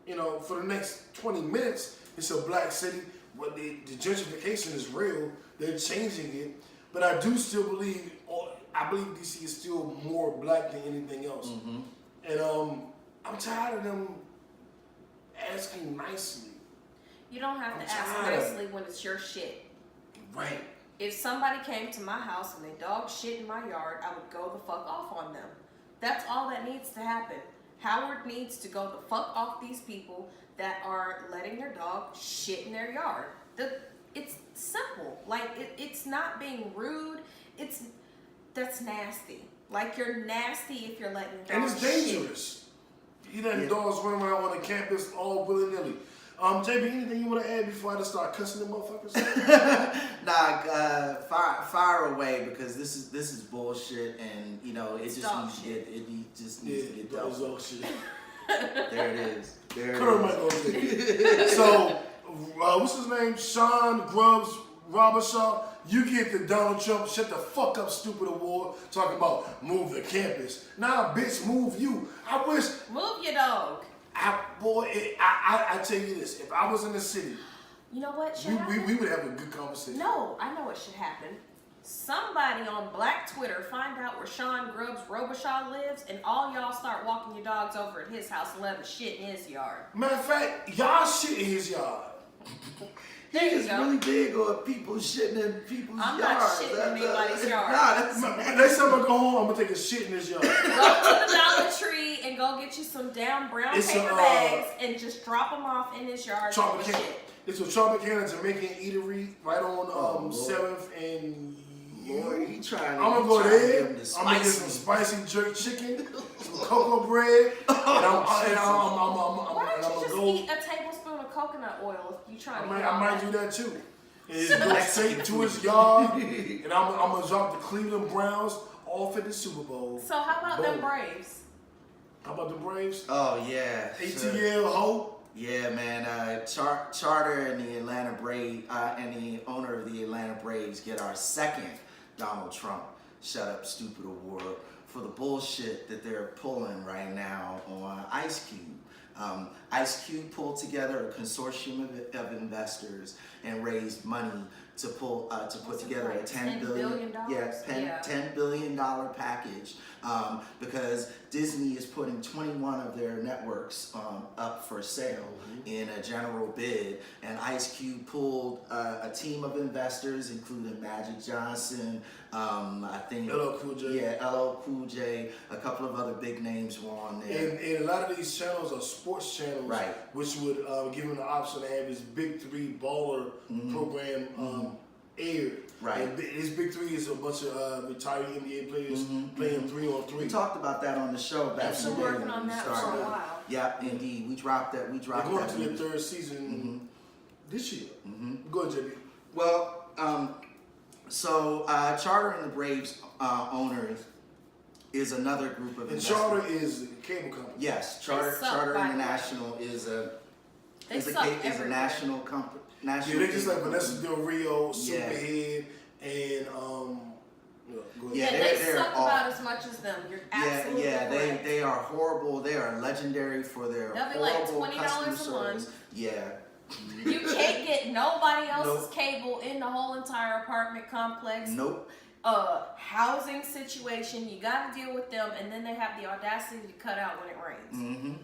you know, for the next 20 minutes, it's a black city. But the gentrification is real. They're changing it. But I do still believe, I believe DC is still more black than anything else. Mm-hmm. And I'm tired of them asking nicely. You don't have to I'm ask tired of it. nicely when it's your shit. Right. If somebody came to my house and they dog shit in my yard, I would go the fuck off on them. That's all that needs to happen. Howard needs to go the fuck off these people that are letting their dog shit in their yard. It's simple. Like, it's not being rude. That's nasty. Like, you're nasty if you're letting your dog And it's dangerous. You letting dogs run around on the campus all willy-nilly. JB, anything you want to add before I just start cussing them motherfuckers? Nah, fire away, because this is bullshit, and you know it just dog needs to shit. get needs to get that dealt was with. all shit. There it is. There Cut her it mic is. off, JB. So, what's his name? Sean Grubbs Robert Shaw. you get the Donald Trump shut the fuck up stupid award talking about move the campus. Nah, bitch, move you. I wish. Move your dog. I tell you this, if I was in the city, You know what should happen? we would have a good conversation. No, I know what should happen. Somebody on Black Twitter find out where Sean Grubbs Robichaud lives, and all y'all start walking your dogs over at his house and let him shit in his yard. Matter of fact, y'all shit in his yard. There He you is go. really big on people shitting in people's I'm yards. not shitting in anybody's yard. Nah, that's Next time I go home, I'm gonna take a shit in his yard. Go to the Dollar Tree and go get you some damn brown It's paper a, bags and just drop them off in his yard. Tropicana. Shit. It's a Tropicana Jamaican eatery right on Lord. 7th and. Lord, he trying to. I'm gonna he go trying to there. give him the I'm gonna get some spicy jerk chicken, some cocoa bread, and I'm Why don't you gonna just go. eat a tablespoon of coconut oil if you trying to get I all might that? do that too. And just go straight to his yard, and I'm gonna drop the Cleveland Browns off at the Super Bowl. So how about them Boom. Braves? How about the Braves? Oh yeah. sure. ATL Ho. Yeah, man. Charter and the Atlanta Braves and the owner of the Atlanta Braves get our second Donald Trump Shut Up Stupid Award for the bullshit that they're pulling right now on Ice Cube. Ice Cube pulled together a consortium of investors and raised money to put together a $10 billion $10 billion package because Disney is putting 21 of their networks up for sale in a general bid, and Ice Cube pulled a team of investors including Magic Johnson, I think LL Cool J. Yeah, LL Cool J, a couple of other big names were on there. And a lot of these channels are sports channels, Right. which would give him the option to have his Big Three baller program aired. Right. And his Big Three is a bunch of retired NBA players playing 3-on-3. We talked about that on the show back I've in been the day working when on we that for started. a while. Yep, indeed. We dropped that. They're going that to their news. third season this year. Go ahead, JB. Well, so Charter and the Braves owners is another group of And investors. Charter is a cable company. Yes, They suck, Charter by the way. International is a They is suck a everywhere. national company. Yeah, they just like Vanessa Del Rio, Yeah. Superhead, and go ahead. Yeah, they they're suck awful. about as much as them. You're absolutely Yeah, correct. they are horrible. They are legendary for their They'll be like horrible $20 customer a service. month. Yeah. You can't get nobody else's Nope. cable in the whole entire apartment complex. Nope. Housing situation, you got to deal with them, and then they have the audacity to cut out when it rains. Mm-hmm.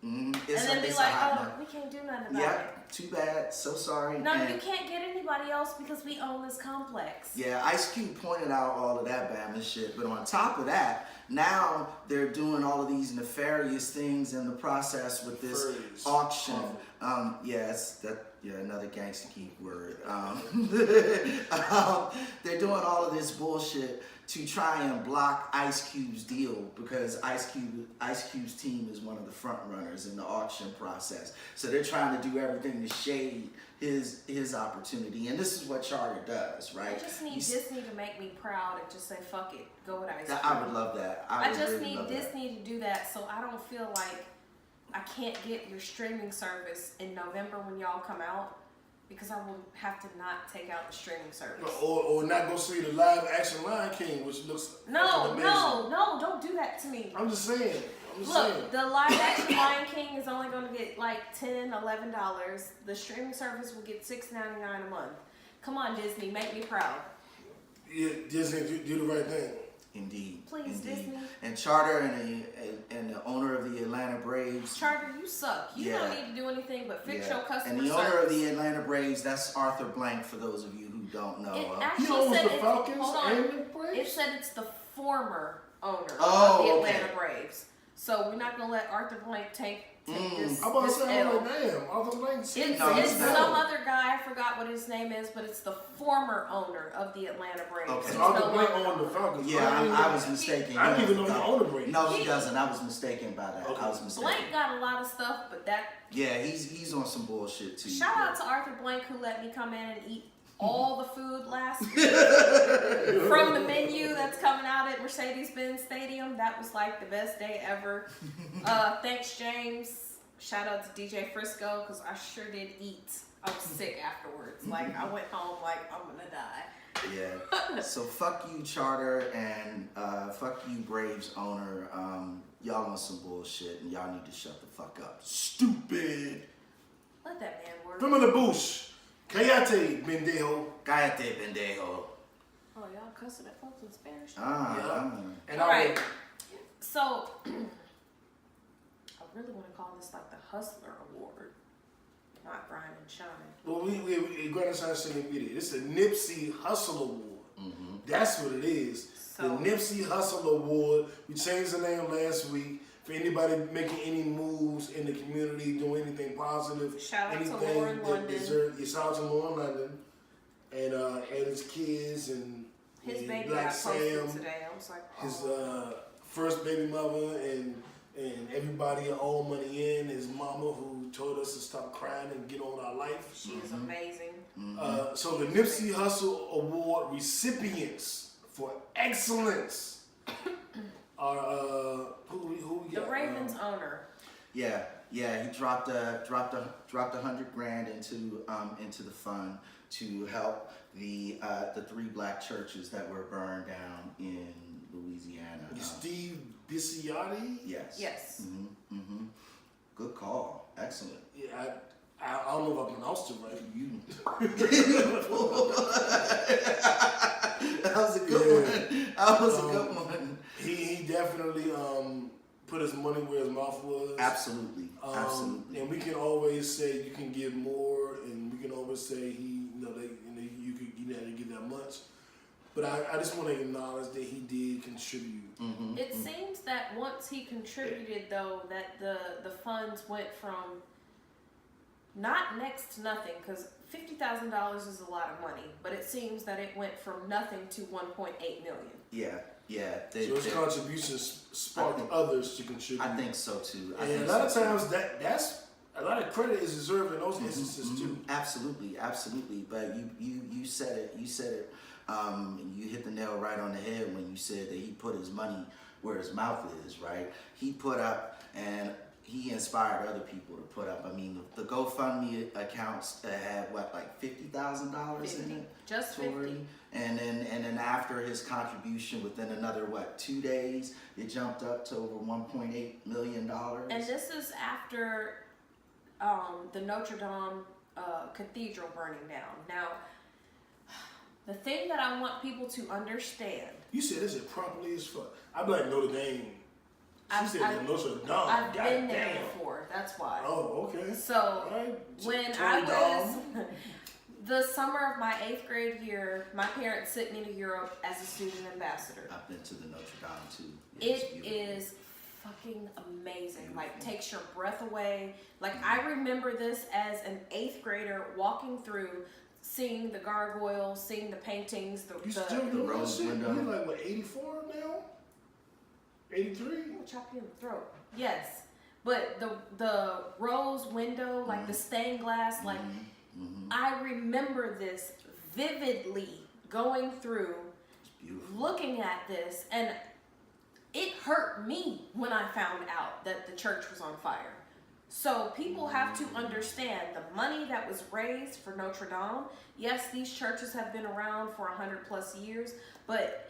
And then be it's like, a hot oh, one. we can't do nothing about Yeah, it. too bad. So sorry. No, And you can't get anybody else because we own this complex. yeah, Ice Cube pointed out all of that Bama shit, but on top of that, now they're doing all of these nefarious things in the process with this Nefarious. auction. Another gangster keep word. They're doing all of this bullshit to try and block Ice Cube's deal because Ice Cube's team is one of the front runners in the auction process. So they're trying to do everything to shade his opportunity, and this is what Charter does, right? I just need Disney to make me proud and just say, fuck it, go with Ice Cube. I would love that. I would just really need love that. Disney to do that so I don't feel like I can't get your streaming service in November when y'all come out because I will have to not take out the streaming service. Or not go see the live action Lion King, which looks fucking amazing. No, don't do that to me. I'm just saying. saying. Look, the live action Lion King is only going to get like $10, $11. The streaming service will get $6.99 a month. Come on, Disney, make me proud. Yeah, Disney do the right thing. Indeed. Please, Indeed. Disney. And Charter and the owner of the Atlanta Braves. Charter, you suck. You Yeah. don't need to do anything but fix your customer And the service. owner of the Atlanta Braves, that's Arthur Blank, for those of you who don't know. It He actually owns said the Falcons hold on. and the Braves? It said it's the former owner Oh, of the okay. Atlanta Braves. So we're not gonna let Arthur Blank take this, I'm about to this say, I'm L. like, damn, Arthur Blank. It's, No, it's it's not. some other guy, I forgot what his name is, but it's the former owner of the Atlanta Braves. Okay. He's So Arthur no Blank longer- owned the Falcons. Yeah, I was mistaken. I didn't even know he owned the Braves. No, he doesn't. I was mistaken by that. Okay. I was mistaken. Blank got a lot of stuff, but that Yeah, he's on some bullshit too. shout out to Arthur Blank who let me come in and eat all the food last week from the menu that's coming out at Mercedes-Benz Stadium. That was like the best day ever. Thanks, James. Shout out to DJ Frisco because I sure did eat. I was sick afterwards. Like I went home like I'm gonna die. Yeah. So fuck you, Charter, and fuck you, Braves owner. Y'all on some bullshit, and y'all need to shut the fuck up. Stupid. Let that man work. From the bush. Cállate, pendejo. Cállate, pendejo. Oh, y'all cussing at folks in Spanish? And All right. I So, I really want to call this like the Hustler Award, not Grind and Shine. well, we Grand Shine shouldn't be there. It's a Nipsey Hustle Award. Mm-hmm. That's what it is. So- The Nipsey Hustle Award. We changed the name last week. For anybody making any moves in the community, doing anything positive, Shout out to anything Lauren that London. deserves. Shout out to Lauren London and his kids and His and baby Black got posted Sam, today. I was like, oh. his first baby mother, and everybody that owed money in. His mama who told us to stop crying and get on our life. She is amazing. So the Nipsey Hustle Award recipients for excellence are who we The got? Ravens owner. Yeah, he dropped $100,000 into the fund to help the 3 black churches that were burned down in Louisiana. Steve Bisciotti. Yes. Yes. Mm-hmm. Good call. Excellent. Yeah, I don't know if I pronounced it right. You. That was a good one. That was a good one. He definitely put his money where his mouth was. Absolutely. Absolutely. And we can always say you can give more, and we can always say you didn't have to give that much. But I just want to acknowledge that he did contribute. Mm-hmm. It seems that once he contributed, though, that the funds went from not next to nothing, because $50,000 is a lot of money, but it seems that it went from nothing to 1.8 million. Yeah. So his contributions sparked others to contribute. I think so too. And a lot of times that's a lot of credit is deserved in those instances too. Absolutely. But you said it. You hit the nail right on the head when you said that he put his money where his mouth is. Right. He put up and he inspired other people to put up. I mean, the GoFundMe accounts had like $50,000 in it. Just Tory. 50. And then after his contribution, within another 2 days, it jumped up to over $1.8 million. And this is after the Notre Dame Cathedral burning down. Now, the thing that I want people to understand. You said this is properly as fuck. I'd be like Notre Dame. She said Notre Dame. I've God been there damn. before. That's why. Oh, okay. So Right. when Tony I was Dome. the summer of my 8th grade year, my parents sent me to Europe as a student ambassador. I've been to the Notre Dame too. It is fucking amazing. Like, takes your breath away. Like, I remember this as an 8th grader walking through, seeing the gargoyles, seeing the paintings, You still doing that rose shit? window. You're like, what, 84 now? 83? I'm gonna chop you in the throat. Yes, but the rose window, like the stained glass, like I remember this vividly going through, looking at this, and it hurt me when I found out that the church was on fire. So people have to understand the money that was raised for Notre Dame. Yes, these churches have been around for 100+ years, but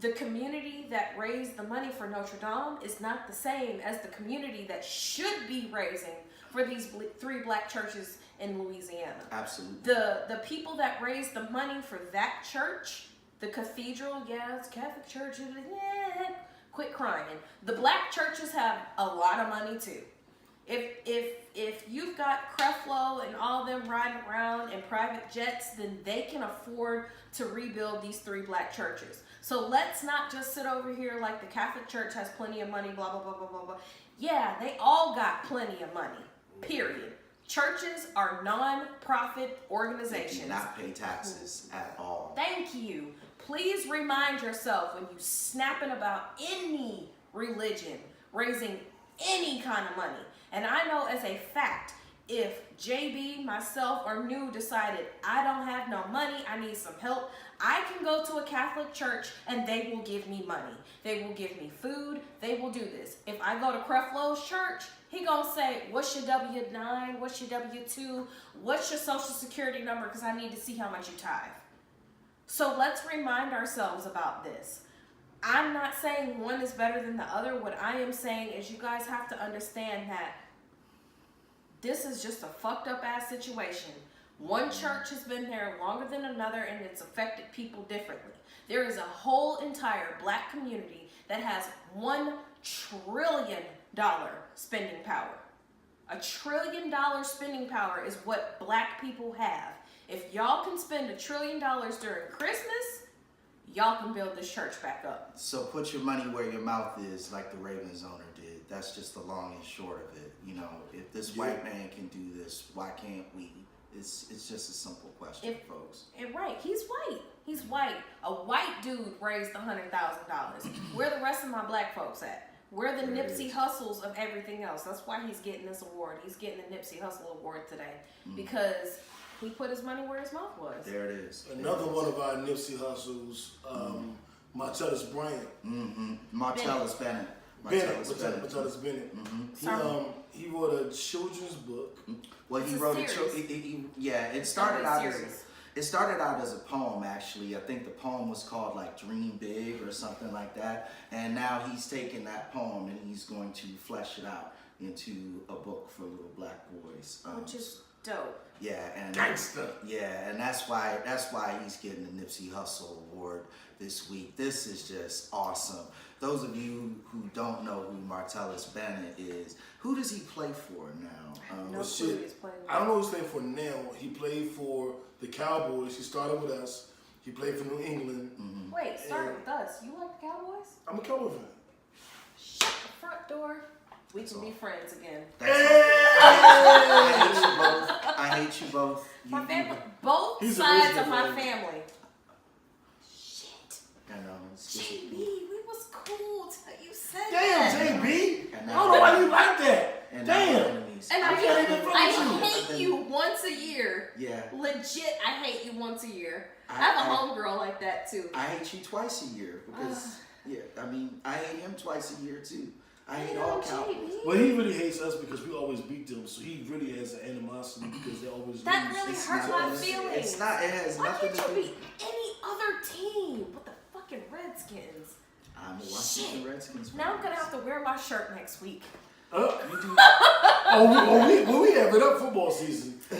the community that raised the money for Notre Dame is not the same as the community that should be raising for these 3 black churches in Louisiana. Absolutely. The people that raised the money for that church, the cathedral, yeah, it's Catholic church, quit crying. The black churches have a lot of money too. If you've got Creflo and all them riding around in private jets, then they can afford to rebuild these 3 black churches. So let's not just sit over here like the Catholic Church has plenty of money, blah, blah, blah, blah, blah, blah. Yeah, they all got plenty of money, period. Churches are non-profit organizations. They do not pay taxes at all. Thank you. Please remind yourself when you snapping about any religion, raising any kind of money. And I know as a fact, if JB, myself, or New decided I don't have no money, I need some help, I can go to a Catholic church and they will give me money. They will give me food. They will do this. If I go to Creflo's church, he gonna say, what's your W-9? What's your W-2? What's your social security number? Because I need to see how much you tithe. So let's remind ourselves about this. I'm not saying one is better than the other. What I am saying is you guys have to understand that this is just a fucked up ass situation. One church has been there longer than another and it's affected people differently. There is a whole entire black community that has $1 trillion spending power. $1 trillion spending power is what black people have. If y'all can spend $1 trillion during Christmas, y'all can build this church back up. So put your money where your mouth is, like the Ravens owner did. That's just the long and short of it. You know, if this white man can do this, why can't we? It's just a simple question, folks. Right, he's white. He's white. A white dude raised $100,000. Where the rest of my black folks at? Where the Nipsey Hussles of everything else? That's why he's getting this award. He's getting the Nipsey Hussle Award today because he put his money where his mouth was. There it is. Another one of our Nipsey Hussles, Martellus Bryant. Martellus Bennett. Martellus Bennett. He wrote a children's book. Well, he wrote it started out as a poem, actually. I think the poem was called like Dream Big or something like that. And now he's taken that poem and he's going to flesh it out into a book for little black boys. Which is dope. Yeah, and Gangsta. Yeah, and that's why he's getting the Nipsey Hussle Award this week. This is just awesome. Those of you who don't know who Martellus Bennett is, who does he play for now? Well, shit, I don't know who he's playing for now. He played for the Cowboys. He started with us. He played for New England. Wait, start with us. You like the Cowboys? I'm a Cowboy fan. Shut the front door. We can be friends again. I hate you both. My family, both sides of my family. Shit. I know. JB, we was cool till you said Damn, that. JB. I don't know why you like that. Damn. And I hate you once a year. Yeah. Legit, I hate you once a year. I have a homegirl like that too. I hate you twice a year because I hate him twice a year too. I hate all Cowboys. Well, he really hates us because we always beat them, so he really has an animosity because they always that lose. really hurt my feelings. It's not. It has nothing to do. Why can't you beat any other team but the fucking Redskins? I'm a Washington Redskins fan. Now I'm gonna have to wear my shirt next week. You do. we have it up football season. Yeah.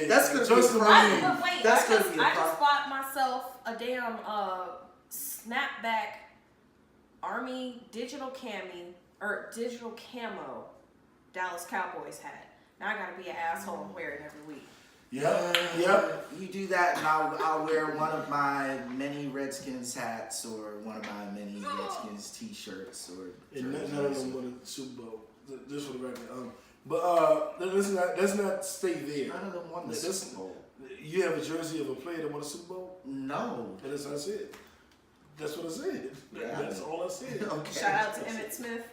That's gonna just be Wait, I just bought myself a damn snapback Army digital camo Dallas Cowboys hat. Now I gotta be an asshole and wear it every week. Yep. You do that, and I'll wear one of my many Redskins hats or one of my many Redskins T-shirts or. And none of them won the Super Bowl. Just for the record. But let's not stay there. None of them won the Super Bowl. You have a jersey of a player that won a Super Bowl? No. That's what I said. That's what I said. Yeah, That's all I said. Okay. Shout out to Emmitt Smith.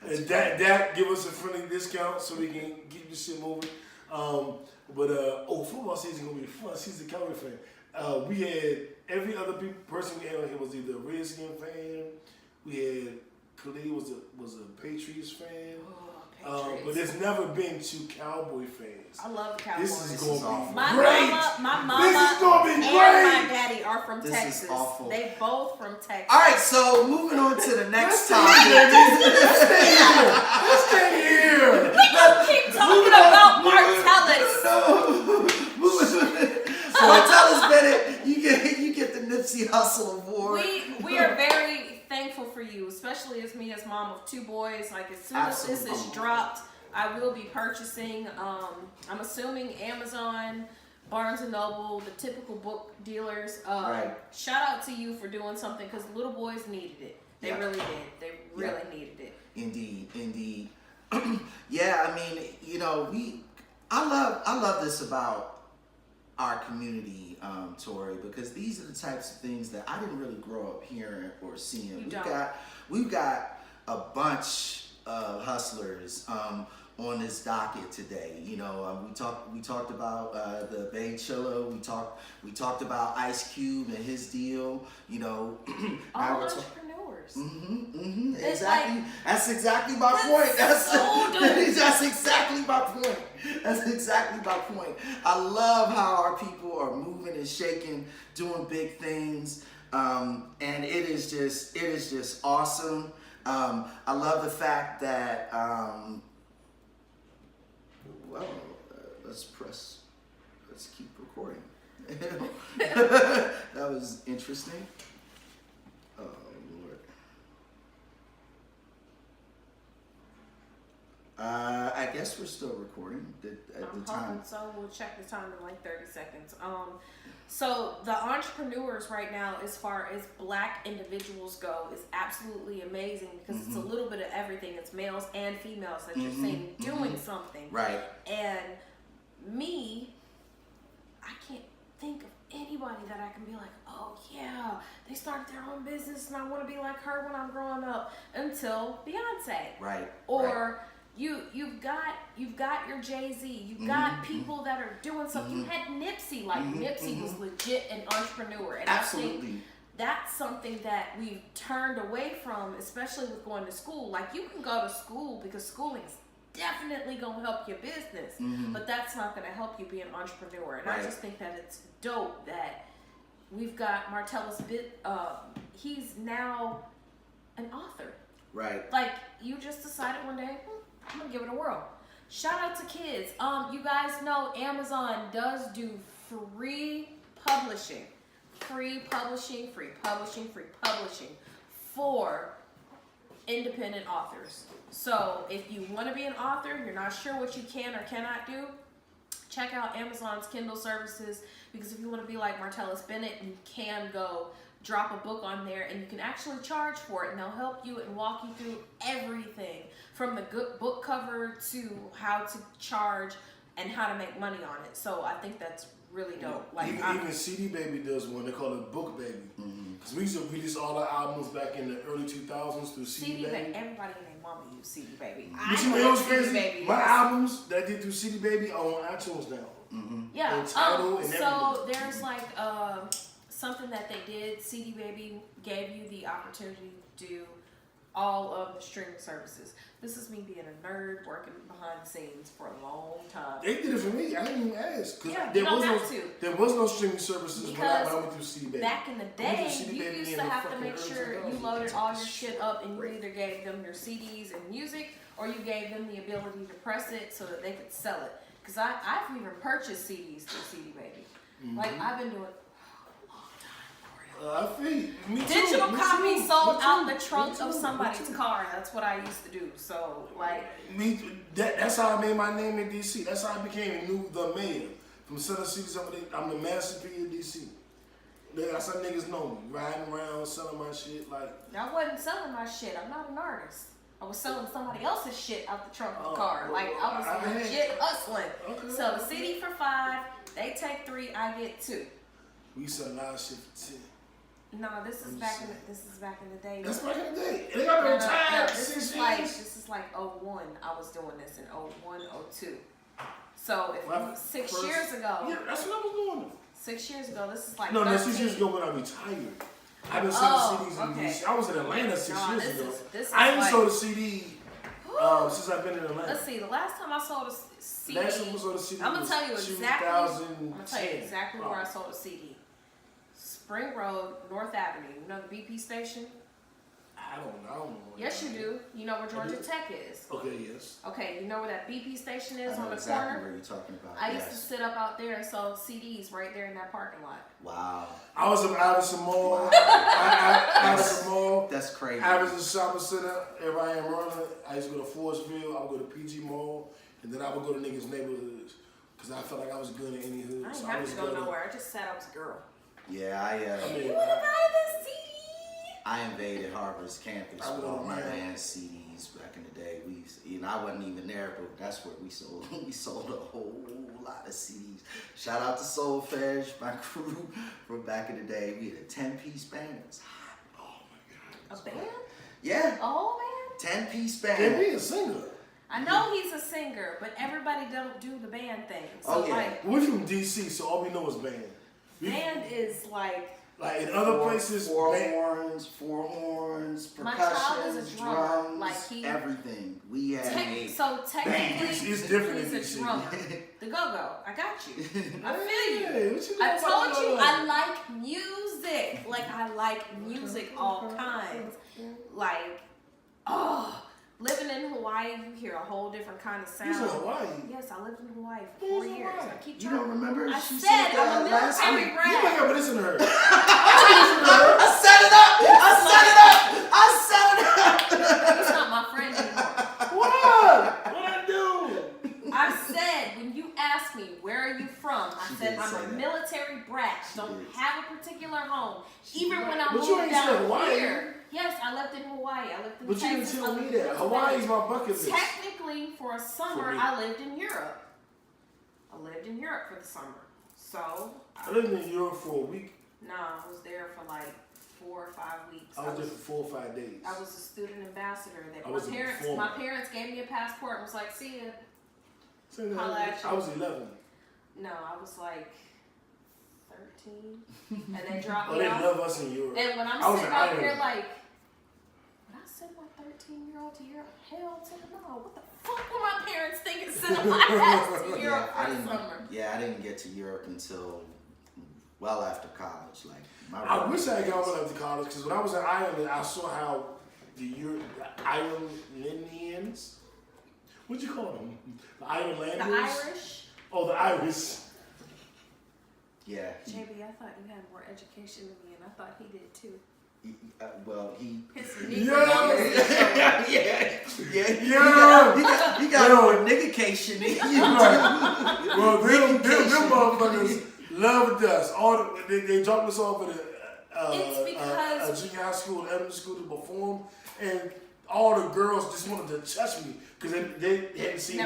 And that give us a friendly discount so we can keep this shit moving. Football season gonna be fun. She's a Cowboy fan. We had every other person we had on here was either a Redskin fan. We had Khalid was a Patriots fan. But there's never been two Cowboy fans. I love the Cowboys. This is gonna be my great. My mama this is gonna be and great. my daddy are from Texas. Is awful. They both from Texas. All right, so moving on to the next topic. Let's stay here. We gonna keep talking about Martellus. So Martellus Bennett, you get the Nipsey Hussle Award. We are very thankful for you, especially as me as mom of two boys. Like as soon as this is dropped, I will be purchasing. I'm assuming Amazon, Barnes and Noble, the typical book dealers. Right. Shout out to you for doing something because little boys needed it. They really did. They really needed it. Indeed. Yeah, I mean, you know, I love this about our community, Tori, because these are the types of things that I didn't really grow up hearing or seeing. We've got a bunch of hustlers on this docket today. You know, we talked about the Bay Chilla. We talked about Ice Cube and his deal. You know, all entrepreneurs. Exactly. That's exactly my point. That's exactly my point. That's exactly my point. I love how our people are moving and shaking, doing big things, and it is just awesome. I love the fact that let's keep recording. That was interesting. Oh Lord. I guess we're still recording at I'm the time. hoping so. We'll check the time in like 30 seconds. So the entrepreneurs right now, as far as Black individuals go, is absolutely amazing because it's a little bit of everything. It's males and females that you're seeing doing something. Right. And me, I can't think of anybody that I can be like, oh yeah, they started their own business and I want to be like her when I'm growing up, until Beyonce. Right. Or you've got your Jay-Z, you've got people that are doing something. You had Nipsey, like Nipsey was legit an entrepreneur, and Absolutely. I think that's something that we've turned away from, especially with going to school. Like, you can go to school because schooling is definitely gonna help your business, but that's not gonna help you be an entrepreneur. And I just think that it's dope that we've got Martellus he's now an author. Right. Like, you just decided one day, I'm gonna give it a whirl. Shout out to kids. You guys know Amazon does do free publishing for independent authors. So if you want to be an author, you're not sure what you can or cannot do, check out Amazon's Kindle services, because if you want to be like Martellus Bennett, you can go drop a book on there and you can actually charge for it, and they'll help you and walk you through everything from the good book cover to how to charge and how to make money on it. So I think that's really dope. Like, even CD Baby does one. They call it Book Baby. Because we used to release all our albums back in the early 2000s through CD Baby. Everybody and their mama use CD Baby. But you know what's crazy? My albums that I did through CD Baby are on iTunes now. Yeah. And Tidal and so everything. there's like something that they did. CD Baby gave you the opportunity to do all of the streaming services. This is me being a nerd working behind the scenes for a long time. They did it for me. I didn't even ask. Yeah, there you don't was have no, to. There was no streaming services when I Because went through CD Baby. back in the day, you used to have to make sure you loaded all your shit shit up, and you either gave them your CDs and music, or you gave them the ability to press it so that they could sell it. Because I've even purchased CDs through CD Baby. Like, I've been doing I feel you. Me too. digital Me copies too. sold Me out too. the trunk Me of too. somebody's Me too. car. That's what I used to do. So, like, That's how I made my name in DC. That's how I became the mayor. From Southern Cities, I'm the Master P of DC. That's how niggas know me. Riding around, selling my shit. Like, I wasn't selling my shit. I'm not an artist. I was selling somebody else's shit out the trunk of the car. Like, I was legit hustling. Okay. So the CD for $5, they take $3, I get $2. we sell a lot of shit for 10. No, this is back in the day. That's back in the day. They got No, retired. this is like 01. I was doing this in 01, 02. So if 6 years ago. Yeah, that's what I was doing. 6 years ago, this is like No, 13. 6 years ago when I retired. I've been selling CDs in okay. DC. I was in Atlanta 6 No, years this ago. is I ain't like- sold a CD since I've been in Atlanta. Let's see. The last time I sold a CD, Last time I sold a CD I'm gonna was tell you exactly. 2010. I'm gonna tell you exactly where I sold a CD. Spring Road, North Avenue. You know the BP station? I don't know. Yes, you do. You know where Georgia Tech is. Okay, yes. Okay, you know where that BP station is I know on the exactly corner? what you're talking about. I used to sit up out there and sell CDs right there in that parking lot. Wow. I was in Iverson Mall. Iverson Mall. That's crazy. Iverson Shopping Center. Everybody in Maryland. I used to go to Forestville. I would go to PG Mall. And then I would go to niggas' neighborhoods. Because I felt like I was good in any hood. I didn't So have was to go good. nowhere. I just said I was a girl. Yeah, I mean, You wanna buy this CD? I invaded Harvard's campus I with all my know. band's CDs back in the day. I wasn't even there, but that's where we sold. We sold a whole lot of CDs. Shout out to Soulfedge, my crew from back in the day. We had a 10-piece band. It was hot. Oh my God. A band? Yeah, Oh man. 10-piece Can band. be a singer. I know he's a singer, but everybody don't do the band thing. So Oh, yeah. like, We're from DC, so all we know is band. band is like Like in other places, four horns, My child is percussion, a drummer. drums, Like he, everything. We had so technically, it's different in he's a DC. drummer. The go-go, I got you. I feel you. Hey, what you I know told about you that? I like music. Like I like music, all kinds. Like, oh, living in Hawaii, you hear a whole different kind of sound. You said Hawaii. Yes, I lived in Hawaii for Who's 4 years. Hawaii? I keep You trying. don't remember? I She said I'm a last military week. You ain't brat. gotta listen to her. I set it up! He's not my friend anymore. What? What I do? I said, when you asked me, where are you from? I She said, did I'm say a that. military brat. She Don't did. have a particular home. Even when I But you moved ain't said down Hawaii. here. Yes, I lived in Hawaii. I lived in But you didn't Texas. tell I me lived in that. Hawaii's Pennsylvania. my bucket list. Technically, for a summer, me. I lived in Europe. I lived in Europe for the summer. So, I lived in Europe for a week. I was there for like 4 or 5 weeks. I was there for 4 or 5 days. I was a student ambassador. That I was a performer. my parents gave me a passport and was like, see ya. Say that. Holla at you. I was 11. No, I was like 13. And they dropped Oh, me they off. love us in Europe. And when I'm I was sitting in out here Ireland. like, would I send my 13-year-old to Europe? Hell to the no. What the fuck were my parents thinking sending my ass to Europe for the summer? I didn't get to Europe until well after college. Like I wish I had gone up to college because when I was in Ireland, I saw how the Irelandians, what'd you call them? The Irelanders? The Irish? Oh, the Irish. Yeah. JB, I thought you had more education than me, and I thought he did too. His Yeah. He got more niggication than you. Well, them motherfuckers loved us. They dropped us off at a junior high school, elementary school to perform, and all the girls just wanted to touch me because they hadn't seen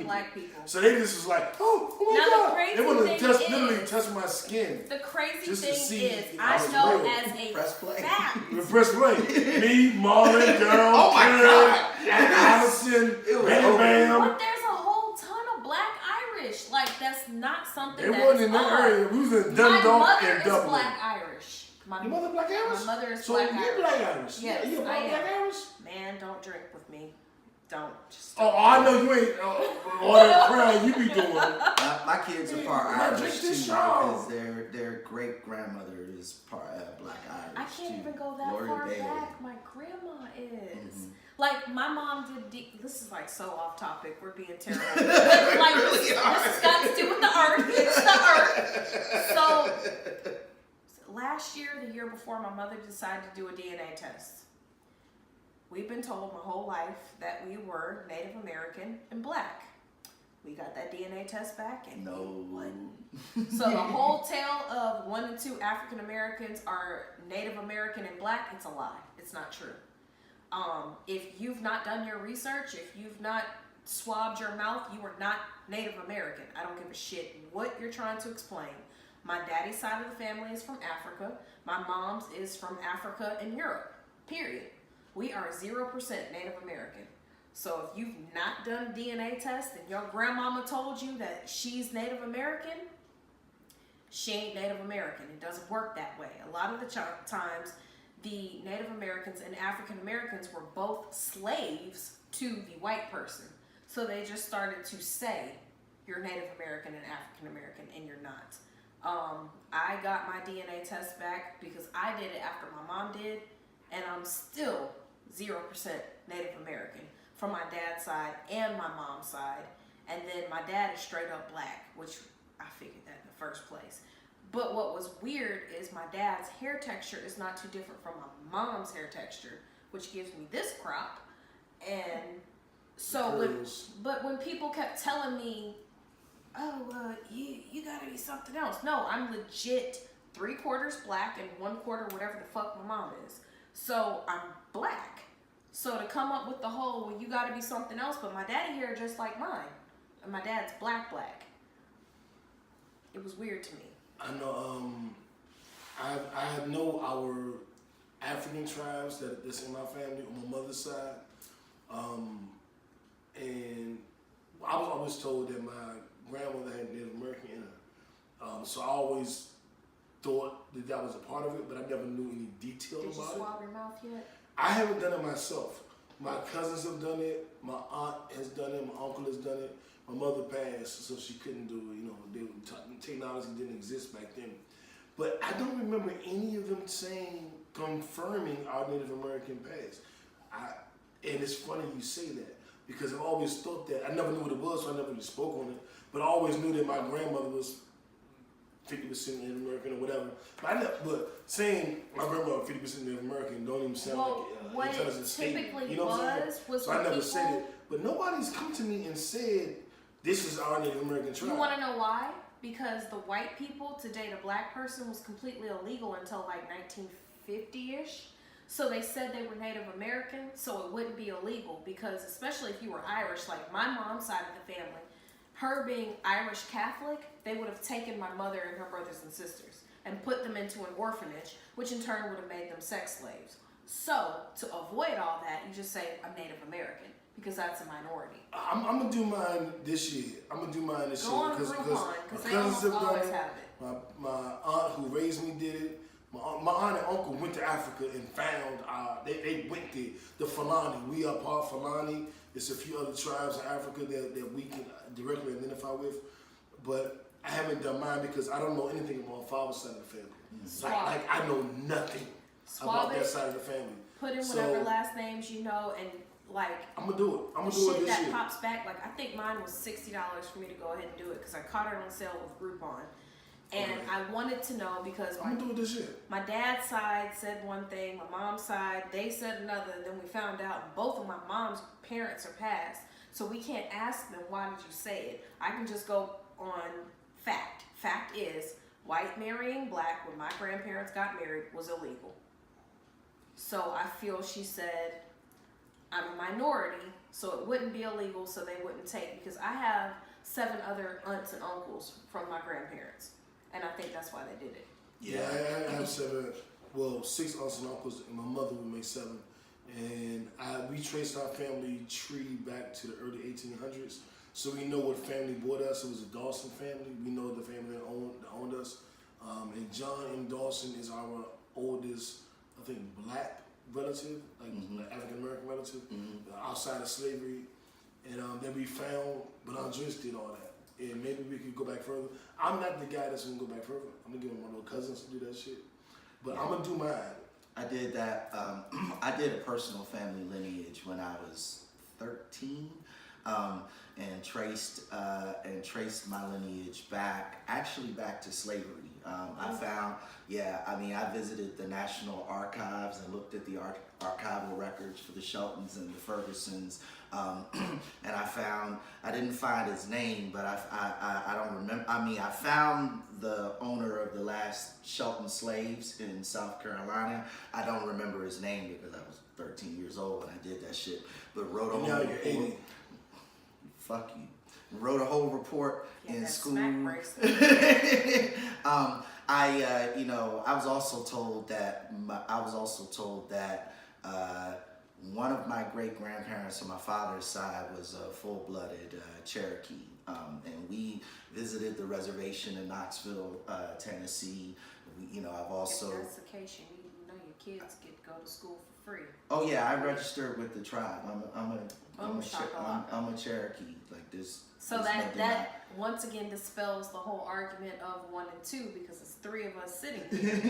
black people. So they just was like, oh my Now, God. They wanted to literally touch my skin. The crazy Just to thing see is, if I I was know real. as a Press play. fact. The first play. Me, Marlon, Daryl, Oh my God. Allison, It was Bam over. Bam. But there's a whole ton of black Irish. Like, that's not something They that's wasn't in that odd. area. We was in My Dundalk mother and is Dublin. black Irish. Your mother black Irish? My mother is so black you Irish. black Irish? Yes, You I am. black Irish? Man, don't drink with me. Don't. Just Oh, I know you ain't all that crying you be doing. My kids are part Yeah, Irish drink too this strong. because their great grandmother is part black Irish. I can't too. even go that Lori far Bailey. back. My grandma is. Like, my mom did. This is like so off topic. We're being terrible. But, like, really this are. has got to do with the earth. It's the earth. So, last year, the year before, my mother decided to do a DNA test. We've been told my whole life that we were Native American and black. We got that DNA test back and No. we wasn't. So the whole tale of 1 and 2 African Americans are Native American and black, it's a lie. It's not true. If you've not done your research, if you've not swabbed your mouth, you are not Native American. I don't give a shit what you're trying to explain. My daddy's side of the family is from Africa. My mom's is from Africa and Europe, period. We are 0% Native American. So if you've not done a DNA test and your grandmama told you that she's Native American, she ain't Native American. It doesn't work that way. A lot of the times, the Native Americans and African Americans were both slaves to the white person. So they just started to say, you're Native American and African American, and you're not. I got my DNA test back because I did it after my mom did, and I'm still 0% Native American from my dad's side and my mom's side. And then my dad is straight up black, which I figured that in the first place. But what was weird is my dad's hair texture is not too different from my mom's hair texture, which gives me this crop. And so, when people kept telling me, oh, you gotta be something else. No, I'm legit 3/4 black and 1/4 whatever the fuck my mom is. So I'm black. So to come up with the whole, well, you gotta be something else, but my daddy hair just like mine. And my dad's black. It was weird to me. I know, I know our African tribes that's in my family on my mother's side. And I was always told that my grandmother had Native American in her. So I always thought that was a part of it, but I never knew any detail Did you about it. swab your mouth yet? I haven't done it myself. My cousins have done it. My aunt has done it. My uncle has done it. My mother passed, so she couldn't do it. You know, technology didn't exist back then. But I don't remember any of them confirming our Native American past. And it's funny you say that because I've always thought that. I never knew what it was, so I never really spoke on it. But I always knew that my grandmother was 50% Native American or whatever. But saying my grandmother was 50% Native American don't even sound like an intelligent statement. Typically You know what I'm saying? was So I never people, said it. But nobody's come to me and said, this is our Native American tribe. You want to know why? Because the white people to date a black person was completely illegal until like 1950-ish. So they said they were Native American, so it wouldn't be illegal because especially if you were Irish, like my mom's side of the family, her being Irish Catholic, they would have taken my mother and her brothers and sisters and put them into an orphanage, which in turn would have made them sex slaves. So to avoid all that, you just say I'm Native American because that's a minority. I'm gonna do mine this year. Go on Groupon because they cousins almost have done always it. have it. My aunt who raised me did it. My aunt and uncle went to Africa and found, they went there. The Fulani, we are part Fulani. There's a few other tribes in Africa that we can directly identify with. But I haven't done mine because I don't know anything about my father's side of the family. Like I know nothing about that side of the family. Put in whatever last names you know and like I'm gonna do it. I'm gonna do it this that year. pops back. Like I think mine was $60 for me to go ahead and do it because I caught it on sale with Groupon. And I wanted to know because I'm gonna do it this year. My dad's side said one thing, my mom's side, they said another, and then we found out both of my mom's parents are passed. So we can't ask them, why did you say it? I can just go on fact. Fact is, white marrying black when my grandparents got married was illegal. So I feel she said, I'm a minority, so it wouldn't be illegal, so they wouldn't take, because I have 7 other aunts and uncles from my grandparents. And I think that's why they did it. Yeah, I have 6 aunts and uncles, and my mother would make 7. And we traced our family tree back to the early 1800s. So we know what family bought us. It was a Dawson family. We know the family that owned us. And John M. Dawson is our oldest, I think, black relative, like African American relative, outside of slavery. And that we found, but Andres did all that. And maybe we could go back further. I'm not the guy that's gonna go back further. I'm gonna give my little cousins to do that shit. But I'm gonna do mine. I did that. I did a personal family lineage when I was 13, and traced my lineage back to slavery. I found, I visited the National Archives and looked at the archival records for the Sheltons and the Fergusons, and I didn't find his name, but I don't remember. I found the owner of the last Shelton slaves in South Carolina. I don't remember his name because I was 13 years old when I did that shit. But wrote a whole report. 80. Fuck you. Wrote a whole report in school. I was also told that one of my great grandparents on my father's side was a full-blooded Cherokee, and we visited the reservation in Knoxville, Tennessee. I've also. If that's the case, you know your kids get to go to school for free. Oh yeah, I registered with the tribe. I'm a Cherokee. Like this. So that once again dispels the whole argument of 1 and 2 because it's 3 of us sitting here.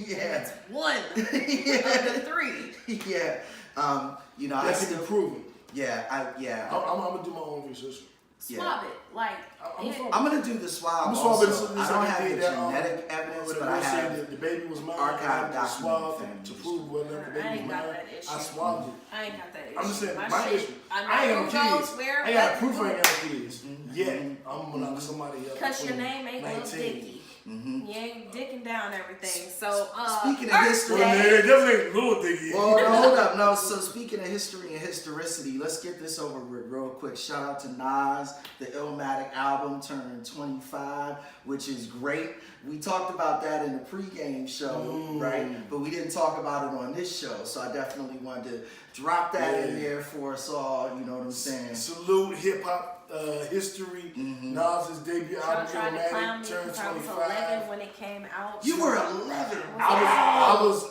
Yeah. It's 1 of the 3. Yeah. That's even proven. Yeah. I'm gonna do my own research. Swab it, like. I'm gonna do the swab. I'm swab it. I don't have the genetic evidence, but I have the baby was mine. archive swab document to prove whether the I baby ain't was got mine. that issue. I swabbed it. I ain't got that issue. I'm just saying, my my shit, issue. I I ain't got know kids. where I got proof I ain't got kids. Yeah, I'm gonna knock somebody up. Because your name ain't Lil Dicky. You ain't dicking down everything. So, speaking of history, it definitely ain't Lil Dicky. Well, hold up. No, so speaking of history and historicity, let's get this over with real quick. Shout out to Nas. The Illmatic album turned 25, which is great. We talked about that in the pregame show, right? But we didn't talk about it on this show, so I definitely wanted to drop that in there for us all. You know what I'm saying? Salute hip hop history. Nas' debut album, Y'all tried to clown Illmatic, me turned because I was 25. 11 when it came out. You were 11. I was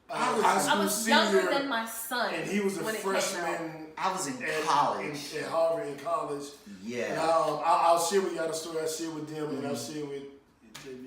high school I was senior, younger than my son. and he was a when it came out. freshman. I was in at college. at Harvard in college. Yeah. And I'll share with y'all the story I shared with them, and I'll share with JB.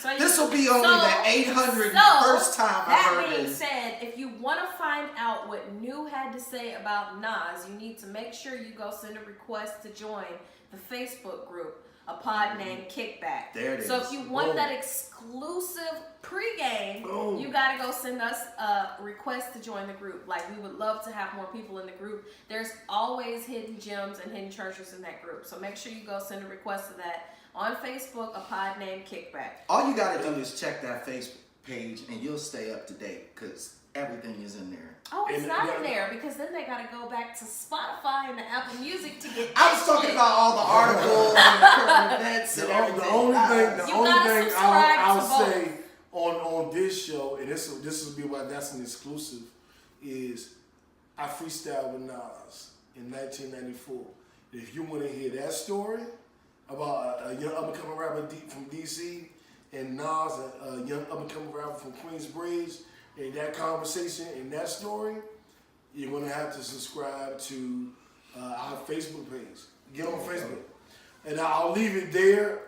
So This will be only the 800 first time I heard That being this. said, if you want to find out what New had to say about Nas, you need to make sure you go send a request to join the Facebook group, a pod named Kickback. There it So is. if you want Boom. that exclusive pregame, Boom. you got to go send us a request to join the group. Like, we would love to have more people in the group. There's always hidden gems and hidden treasures in that group. So make sure you go send a request to that. On Facebook, a pod named Kickback. All you gotta do is check that Facebook page and you'll stay up to date because everything is in there. Oh, it's And- not in there because then they got to go back to Spotify and the Apple Music to get. I was that talking shit. about all the articles and the current events and everything. The only thing You gotta subscribe I'll to both. say on this show, and this will be why that's an exclusive, is I freestyled with Nas in 1994. If you want to hear that story about a young up-and-coming rapper from DC and Nas, a young up-and-coming rapper from Queensbridge, and that conversation and that story, you're going to have to subscribe to our Facebook page. Get on Facebook. And I'll leave it there,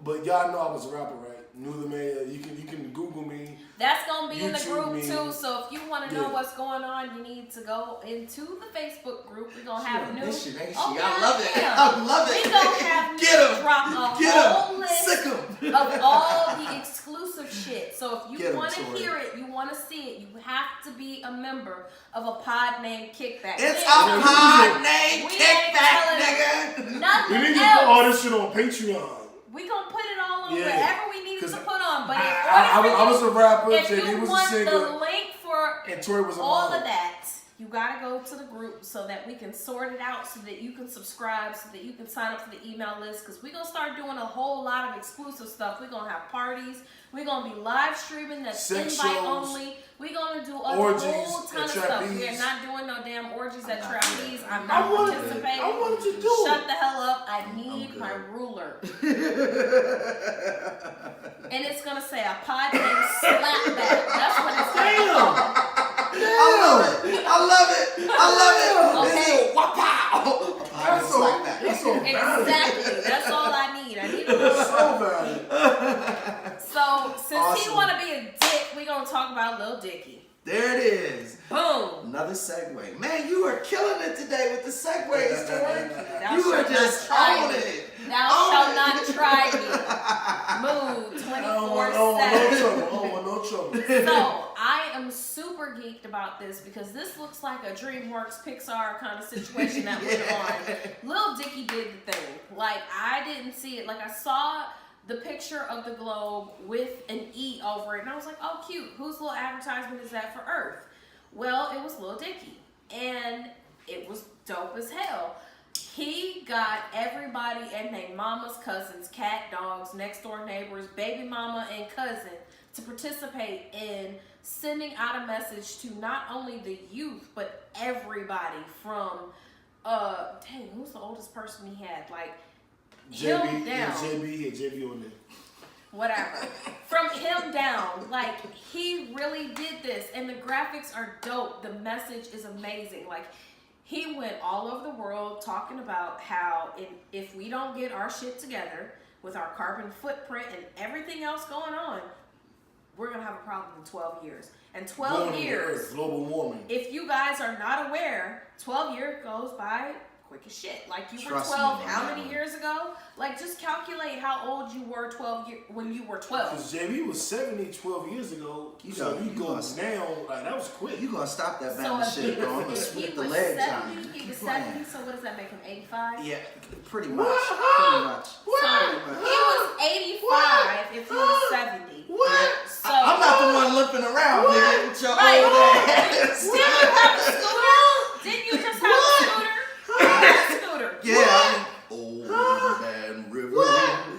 but y'all know I was a rapper, right? Knew the man. You can Google me. That's gonna be in the YouTube group me. too. So if you want to know Yeah. what's going on, you need to go into the Facebook group. We're gonna have new. Mission, ain't she? Oh, I love it. yeah. I love it. We gonna have Get new 'em. drop a Get whole 'em. list Sick 'em. of all the exclusive shit. So if Get you 'em, want to Tori. hear it, you want to see it, you have to be a member of a pod named Kickback. It's We a ain't- pod named we ain't Kickback, telling nigga. Nothing We need to else. put all this shit on Patreon. We gonna put it all on Yeah. wherever we need to 'Cause put on. But in I order for was a rapper, if JB you was a want singer, the link for and Tori was a all model. of that, you gotta go to the group so that we can sort it out, so that you can subscribe, so that you can sign up for the email list. Because we're gonna start doing a whole lot of exclusive stuff. We're gonna have parties. We're gonna be live streaming. That's Sex invite shows, only. We're gonna do a orgies whole ton at of stuff. We are trapeze. not doing no damn orgies at I'm not trapeze. doing I'm that. not I wanted- participating. I wanted to do it. Shut the hell up. I need good. my ruler. And it's gonna say a pod named Slapback. That's what it's saying. I love it. I love it. I love it. Okay. This is wow. That's so, that's so valuable. Exactly. That's all I need. I need a ruler. So valuable. So since he Awesome. wanna be a dick, we gonna talk about Lil Dicky. There it is. Boom. Another segue. Man, you are killing it today with the segues, Tori. Thou You are shalt just not try owning me. it. Thou Own shalt it. not try me. Mood I don't want no 24/7. trouble. I don't want no trouble. So I am super geeked about this because this looks like a DreamWorks Pixar kind of situation that went on. Lil Dicky did the thing. Like, I didn't see it. Like, I saw the picture of the globe with an E over it, and I was like, oh, cute. Whose little advertisement is that for Earth? Well, it was Lil Dicky, and it was dope as hell. He got everybody and their mama's cousins, cat, dogs, next door neighbors, baby mama, and cousin to participate in sending out a message to not only the youth, but everybody from, dang, who's the oldest person he had? Like, him JB, yeah, down. JB on there. Whatever. From him down. Like, he really did this. And the graphics are dope. The message is amazing. Like, he went all over the world talking about how if we don't get our shit together with our carbon footprint and everything else going on, we're going to have a problem in 12 years. And 12 Warming the years, Earth, global warming. if you guys are not aware, 12 years goes by quick as shit. Like, you were Trust me 12 on how that many one. years ago? Like, just calculate how old you were when you were 12. Because JB was 70 12 years ago. You So got- he you goes gonna- now, like, that was quick. You gonna stop that So Bama if shit, he bro. I'm gonna was, if split he the was legs 70, on you. he was Playing. 70, so what does that make him, 85? Yeah, pretty much. What? Pretty much. So Pretty he much. was 85 if he was 70. What? So I'm not the one limping around, nigga, with your Right. old ass. Didn't you have a scooter? Didn't you just have a scooter? You had a scooter. Yeah, old man river.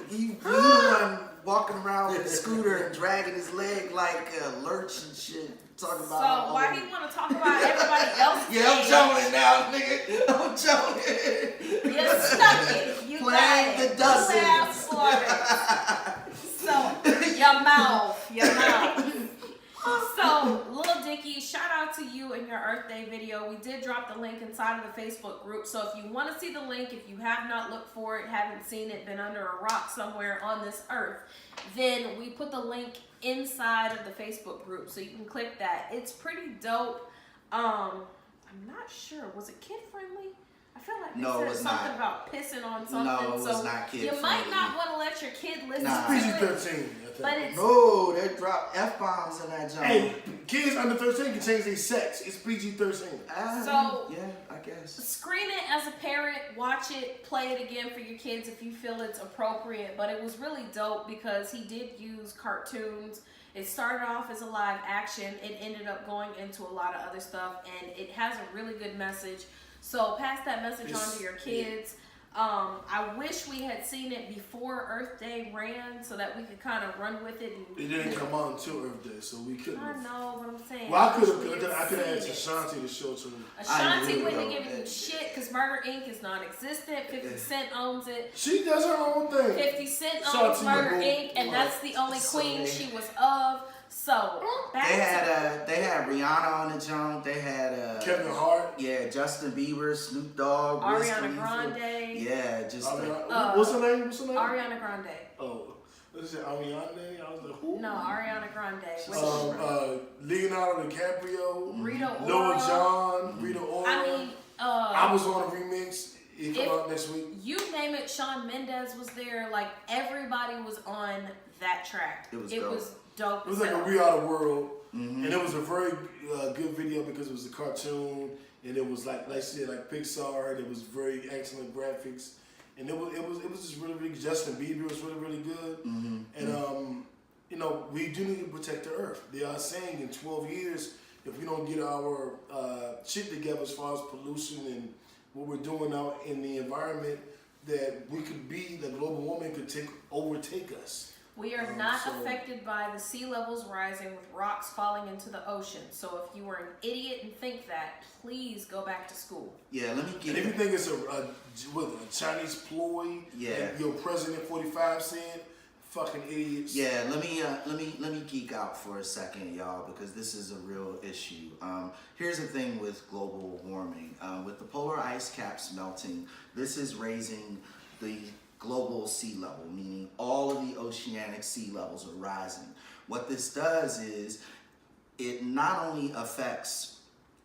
He the one walking around with a scooter and dragging his leg like a lurch and shit. talking So about. why he want to talk about everybody else's Yeah, I'm age? joking now, nigga. I'm joking. You stuck it. You Playing got it. the dozens. You have sorted. So your mouth. So, Lil Dicky, shout out to you in your Earth Day video. We did drop the link inside of the Facebook group. So if you want to see the link, if you have not looked for it, haven't seen it, been under a rock somewhere on this earth, then we put the link inside of the Facebook group. So you can click that. It's pretty dope. I'm not sure. Was it kid friendly? I feel like No, it they was said something not. about pissing on something. No, it was so not kid you friendly. might not want to let your kid listen Nah. to it. PG-13. I think. But it's No, they drop F-bombs in that joint. Hey, kids under 13 can change their sex. It's PG-13. So- yeah, I guess. screen it as a parent, watch it, play it again for your kids if you feel it's appropriate. But it was really dope because he did use cartoons. It started off as a live action. It ended up going into a lot of other stuff, and it has a really good message. So pass that message on to your kids. I wish we had seen it before Earth Day ran so that we could kind of run with it. And, It didn't come out until Earth Day, so we couldn't. I know what I'm saying. Well, I wish could we have. had I could have seen asked it. Ashanti to show to me. Ashanti I wouldn't knew have given you that. shit because Murder Inc. is non-existent. 50 Cent owns it. She does her own thing. 50 Cent Shout out owns to Murder you, Inc. and boo. that's the only So queen they- she was of. So back They had Rihanna on the joint. They had Kevin Hart. Yeah, Justin Bieber, Snoop Dogg, to Wiz Ariana Khalifa. Grande. Yeah, just What's her name? What's her name? Ariana Grande. Oh, what is it? Ariana? I was like, who? No, Ariana Grande. Leonardo DiCaprio. Rita Lil Ora. Jon. Rita Ora. I mean, I was on a remix. It come if- out next week. you name it. Shawn Mendes was there. Like everybody was on that track. It was It dope. was dope. It was as like a hell. We Are the World, Mhm. and it was a very good video because it was a cartoon, and it was like I said, like Pixar, and it was very excellent graphics, and it was just really, really. Justin Bieber was really, really good, Mhm. and we do need to protect the earth. They are saying in 12 years, if we don't get our shit together as far as pollution and what we're doing out in the environment, that we could be the global warming could overtake us. We are not so- affected by the sea levels rising with rocks falling into the ocean. So if you were an idiot and think that, please go back to school. Yeah, let me And get if you think it's a Chinese ploy, Yeah. like your President 45 said, fucking idiots. Yeah, let me geek out for a second, y'all, because this is a real issue. Here's the thing with global warming. With the polar ice caps melting, this is raising the global sea level, meaning all of the oceanic sea levels are rising. What this does is it not only affects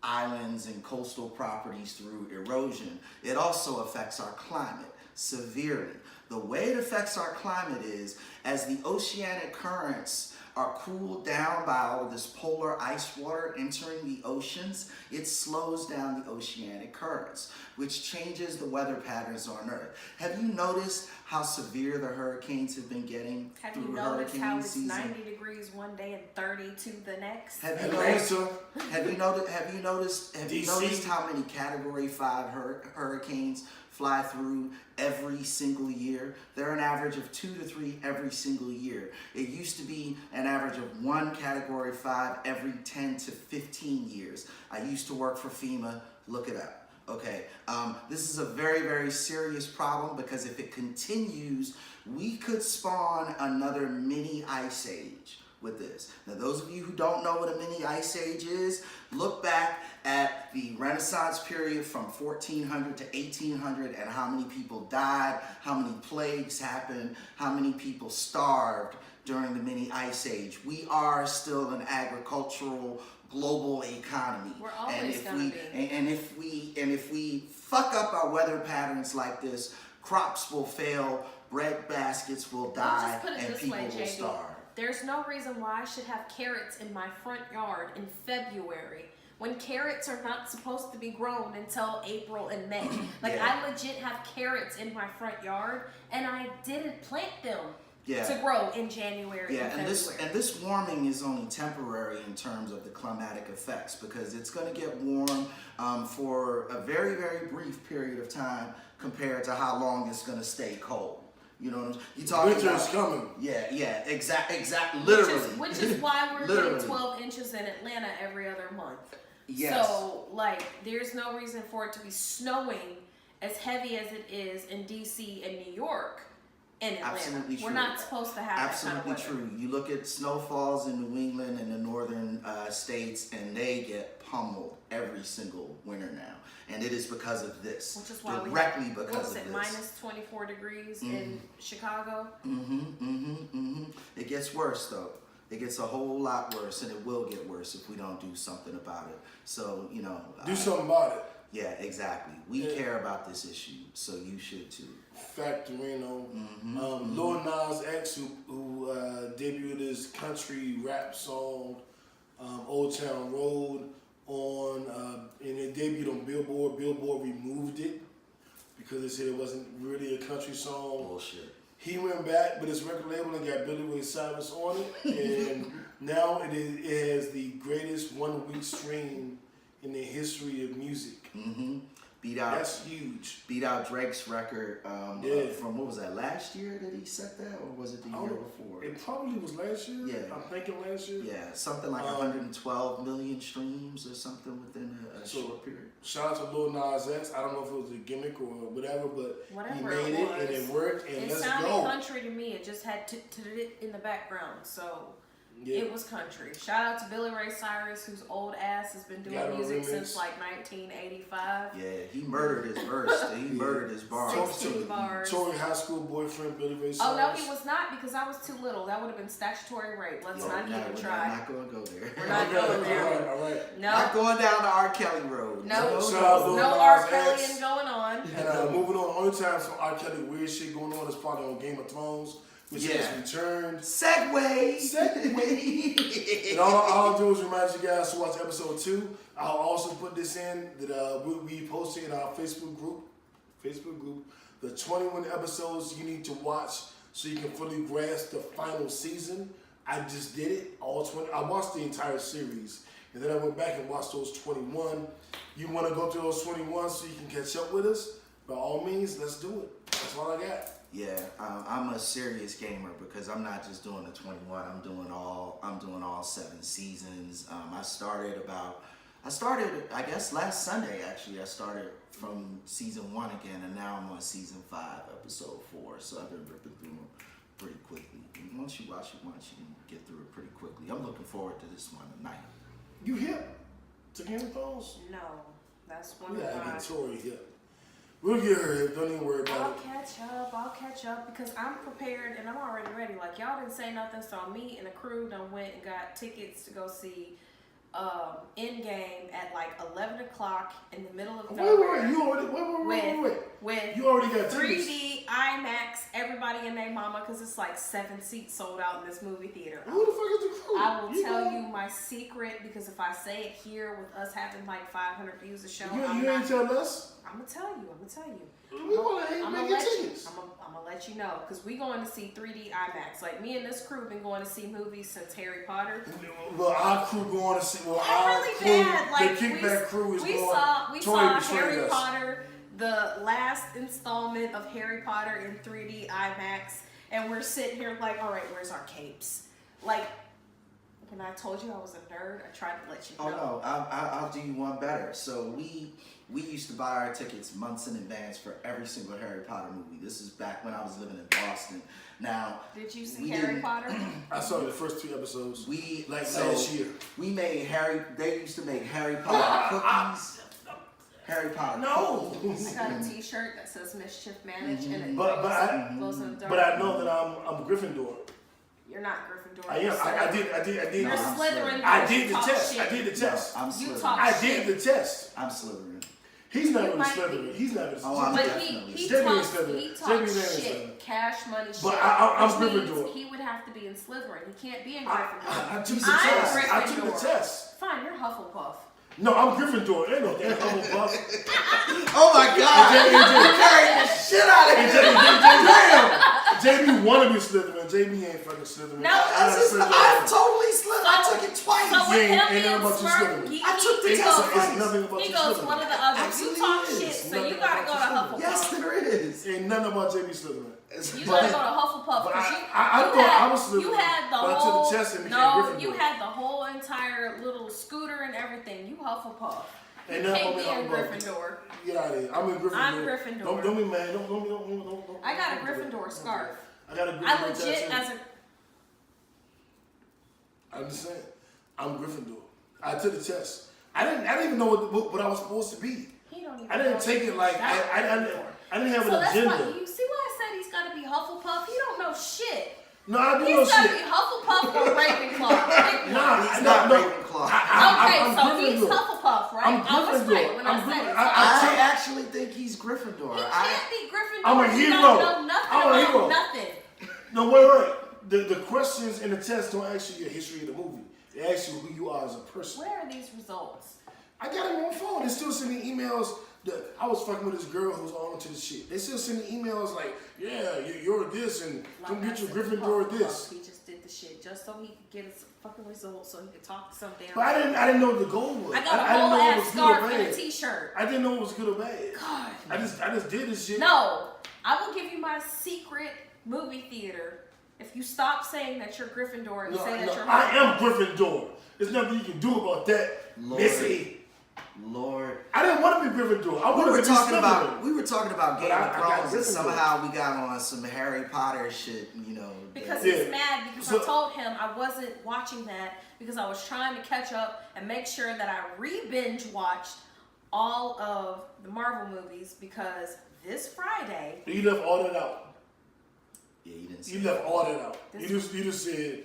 islands and coastal properties through erosion, it also affects our climate severely. The way it affects our climate is as the oceanic currents are cooled down by all of this polar ice water entering the oceans, it slows down the oceanic currents, which changes the weather patterns on Earth. Have you noticed how severe the hurricanes have been getting Have you through noticed hurricane how it's season? 90 degrees one day and 32 the next? Have you noticed? Atlanta, Have you noticed DC. how many Category 5 hurricanes fly through every single year? They're an average of 2 to 3 every single year. It used to be an average of 1 Category 5 every 10 to 15 years. I used to work for FEMA. Look it up. Okay, this is a very, very serious problem because if it continues, we could spawn another mini ice age with this. Now, those of you who don't know what a mini ice age is, look back at the Renaissance period from 1400 to 1800 and how many people died, how many plagues happened, how many people starved during the mini ice age. We are still an agricultural global economy. We're always and if gonna we be. and if we fuck up our weather patterns like this, crops will fail, bread baskets will Let's die, just put it and this people way, will JB. starve. There's no reason why I should have carrots in my front yard in February when carrots are not supposed to be grown until April and May. Like, Yeah. I legit have carrots in my front yard, and I didn't plant them Yeah. to grow in January Yeah, and and February. this warming is only temporary in terms of the climatic effects because it's going to get warm for a very, very brief period of time compared to how long it's going to stay cold. You know what I'm saying? You talking Winter is about? coming. Yeah, exact, literally. Which is why we're Literally. getting 12 inches in Atlanta every other month. Yes. So, like, there's no reason for it to be snowing as heavy as it is in DC and New York and Atlanta. Absolutely true. We're not supposed to have Absolutely that kind of weather. true. You look at snowfalls in New England and the northern states, and they get pummeled every single winter now, and it is because of this. Which is why directly we have, because what was of it, this. minus 24 degrees in Chicago? It gets worse though. It gets a whole lot worse, and it will get worse if we don't do something about it. So Do something about it. Yeah, exactly. We care about this issue, so you should too. Factorino. Lil Nas X, who debuted his country rap song, Old Town Road, and it debuted on Billboard. Billboard removed it because they said it wasn't really a country song. Bullshit. He went back with his record label and got Billy Ray Cyrus on it, and now it has the greatest 1 week stream in the history of music. Beat out. That's huge. Beat out Drake's record from what was that, last year that he set that, or was it the year before? It probably was last year. Yeah. I'm thinking last year. Yeah, something like 112 million streams or something within a short period. Shout out to Lil Nas X. I don't know if it was a gimmick or whatever, but he made it and it worked, and it let's sounded go. country to me. It just had it in the background, so Yeah. it was country. Shout out to Billy Ray Cyrus, whose old ass has been doing Got a music remix. since like 1985. Yeah, he murdered his verse. He murdered his bars. 16 bars. Tory high school boyfriend Billy Ray Cyrus. Oh no, he was not, because I was too little. That would have been statutory rape. Let's not even We're try. not going to go there. We're not going there. All right. No, Not going down the R. Kelly road. no, Shout out Lil no Nas R. X. Kellying going on. And moving on, only time some R. Kelly weird shit going on is probably on Game of Thrones, which has returned. Segway. And all I'll do is remind you guys to watch episode 2. I'll also put this in that we'll be posting in our Facebook group, the 21 episodes you need to watch so you can fully grasp the final season. I just did it, all 20. I watched the entire series, and then I went back and watched those 21. You want to go through those 21 so you can catch up with us? By all means, let's do it. That's all I got. Yeah, I'm a serious gamer because I'm not just doing the 21. I'm doing all 7 seasons. I started I guess last Sunday actually. I started from season 1 again, and now I'm on season 5, episode 4. So I've been ripping through them pretty quickly. And once you watch it once, you can get through it pretty quickly. I'm looking forward to this one tonight. You hip to Game of Thrones? No, that's one We of gotta my. get Tori hip. We'll get her hip. Don't even worry about I'll catch up because I'm prepared and I'm already ready. Like, y'all didn't say nothing, so me and the crew done went and got tickets to go see Endgame at like 11 o'clock in the middle of nowhere. Wait. You already got tickets. 3D IMAX, everybody and their mama, because it's like 7 seats sold out in this movie theater. Who the fuck is the crew? I will tell you my secret, because if I say it here with us having like 500 views a show, You ain't tell us. I'm gonna tell you. We want to I'm make gonna your let you. tickets. I'm gonna let you know, because we going to see 3D IMAX. Like, me and this crew been going to see movies since Harry Potter. Well, our crew going to see. Well, I'm our really crew, bad. Like, the kickback crew is we going. saw Tori betrayed Harry us. Potter, the last installment of Harry Potter in 3D IMAX, and we're sitting here like, all right, where's our capes? Like, when I told you I was a nerd, I tried to let you know. Oh no, I'll do you one better. So we used to buy our tickets months in advance for every single Harry Potter movie. This is back when I was living in Boston. Now, Did you see Harry Potter? I saw the first 3 episodes. So last year. We made They used to make Harry Potter cookies. Harry Potter. No. I got a T-shirt that says "Mischief Managed" and it But glows in the dark. But I know that I'm Gryffindor. You're not Gryffindor. I am. I did. You're No, I'm Slytherin. I because did you the talk test. shit. I did the test. I'm You Slytherin. talk I shit. did the test. I'm Slytherin. He's not You really might be. Slytherin. He's not really Oh, I'm Slytherin. But definitely. he Jamie talks, is Slytherin. he Jamie talks is shit, Slytherin. cash money shit. But I'm which means Gryffindor. he would have to be in Slytherin. He can't be in Gryffindor. I took the I'm test. I took the Gryffindor. test. Fine, you're Hufflepuff. No, I'm Gryffindor. Ain't no damn Hufflepuff. Oh my God! And You carried the shit out of Damn! JB wanna be Slytherin. JB ain't fucking Slytherin. No, I'm totally Slytherin. I took it twice. So with Yeah, him ain't being nothing about you smart, Slytherin. I took the he test goes, twice. It's nothing about he you goes Slytherin. one or the other. Absolutely You talk is. shit, so Nothing you gotta about go to you Hufflepuff. Yes, there is. Ain't nothing about JB Slytherin. You gotta go to Hufflepuff But because I thought I was Slytherin. you had the but I whole took the test and became no, Gryffindor. you had the whole entire little scooter and everything. You Hufflepuff. You Ain't nothing can't be about in me, Gryffindor. Get out of here. I'm in Gryffindor. I'm Gryffindor. Don't be mad. Don't. I got a Gryffindor scarf. I got a Gryffindor I legit tattoo. as a I'm just saying. I'm Gryffindor. I took the test. I didn't even know what I was supposed to be. he don't even I didn't know take it like that's I didn't have So an that's agenda. why you see why I said he's gotta be Hufflepuff. He don't know shit. No, I do know He's gotta shit. be Hufflepuff or Ravenclaw. Pick one. Nah, He's no, not no. Ravenclaw. Okay, I'm so he's Gryffindor. Hufflepuff, right? I'm I was Gryffindor. right when I I'm said it. Gryffindor. I actually think he's Gryffindor. He can't be Gryffindor. I'm a He hero. don't know nothing I'm a about hero. nothing. No, wait. The questions in the test don't ask you your history of the movie. They ask you who you are as a person. Where are these results? I got it on my phone. They still send me emails. I was fucking with this girl who's on to this shit. They still send me emails like, yeah, you're this, and come Like get I your said, Gryffindor Hufflepuff, this. He just did the shit just so he could get his fucking results so he could talk to some damn. But I didn't know what the goal was. I got a I didn't whole know it ass was good or scarf and a bad. t-shirt. I didn't know it was good or bad. God. I just did this shit. No, I will give you my secret movie theater if you stop saying that you're Gryffindor and say that you're I am Gryffindor. There's nothing you can do about that, Lord. Missy. Lord. I didn't want to be Gryffindor. I We wanted were to be talking Slytherin. about Game But of I got Thrones, and Gryffindor. somehow we got on some Harry Potter shit, you know. Because Yeah. he's mad because So- I told him I wasn't watching that because I was trying to catch up and make sure that I re-binge watched all of the Marvel movies because this Friday, You left all that out. Yeah, you didn't say You left all that out. This- You just said,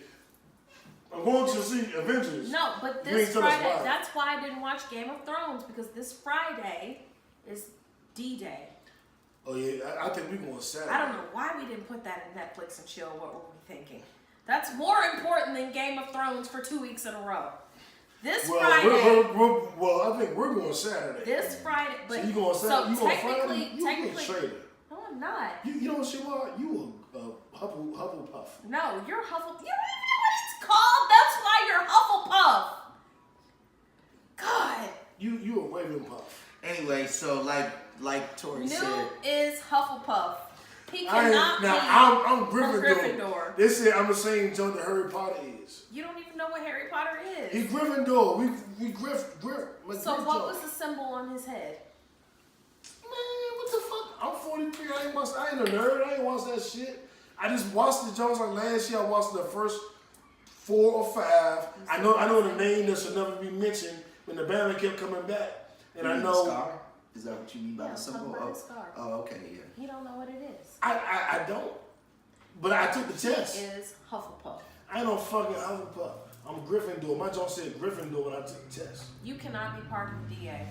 I'm going to see Avengers. no, but You this ain't tell us Friday, why. that's why I didn't watch Game of Thrones because this Friday is D-Day. Oh yeah, I think we're going Saturday. I don't know why we didn't put that in Netflix and chill. What were we thinking? That's more important than Game of Thrones for 2 weeks in a row. This Well, Friday. well, I think we're going Saturday. This Friday, but so you going so Saturday? You going technically, Friday? You a technically, traitor. no, I'm not. You know what you are? You a Hufflepuff. No, you're Hufflepuff. You don't even know what it's called. That's why you're Hufflepuff. God. You a Ravenpuff. Anyway, so like Tori New said, is Hufflepuff. He I ain't, cannot now be I'm from Gryffindor. Gryffindor. They said I'm the same junk that Harry Potter is. You don't even know what Harry Potter is. He's Gryffindor. We Griff. Like So Griff what junk. was the symbol on his head? Man, what the fuck? I'm 43. I ain't a nerd. I ain't watched that shit. I just watched the Jones like last year. I watched the first 4 or 5. I know the name that should never be mentioned when the band kept coming back. And you I mean know the scar? Is that what you mean by Yeah, the symbol? something about the scar. Oh, okay, yeah. You don't know what it is. I don't. But I took the test. He is Hufflepuff. I ain't no fucking Hufflepuff. I'm Gryffindor. My Jones said Gryffindor when I took the test. You cannot be part of the DA.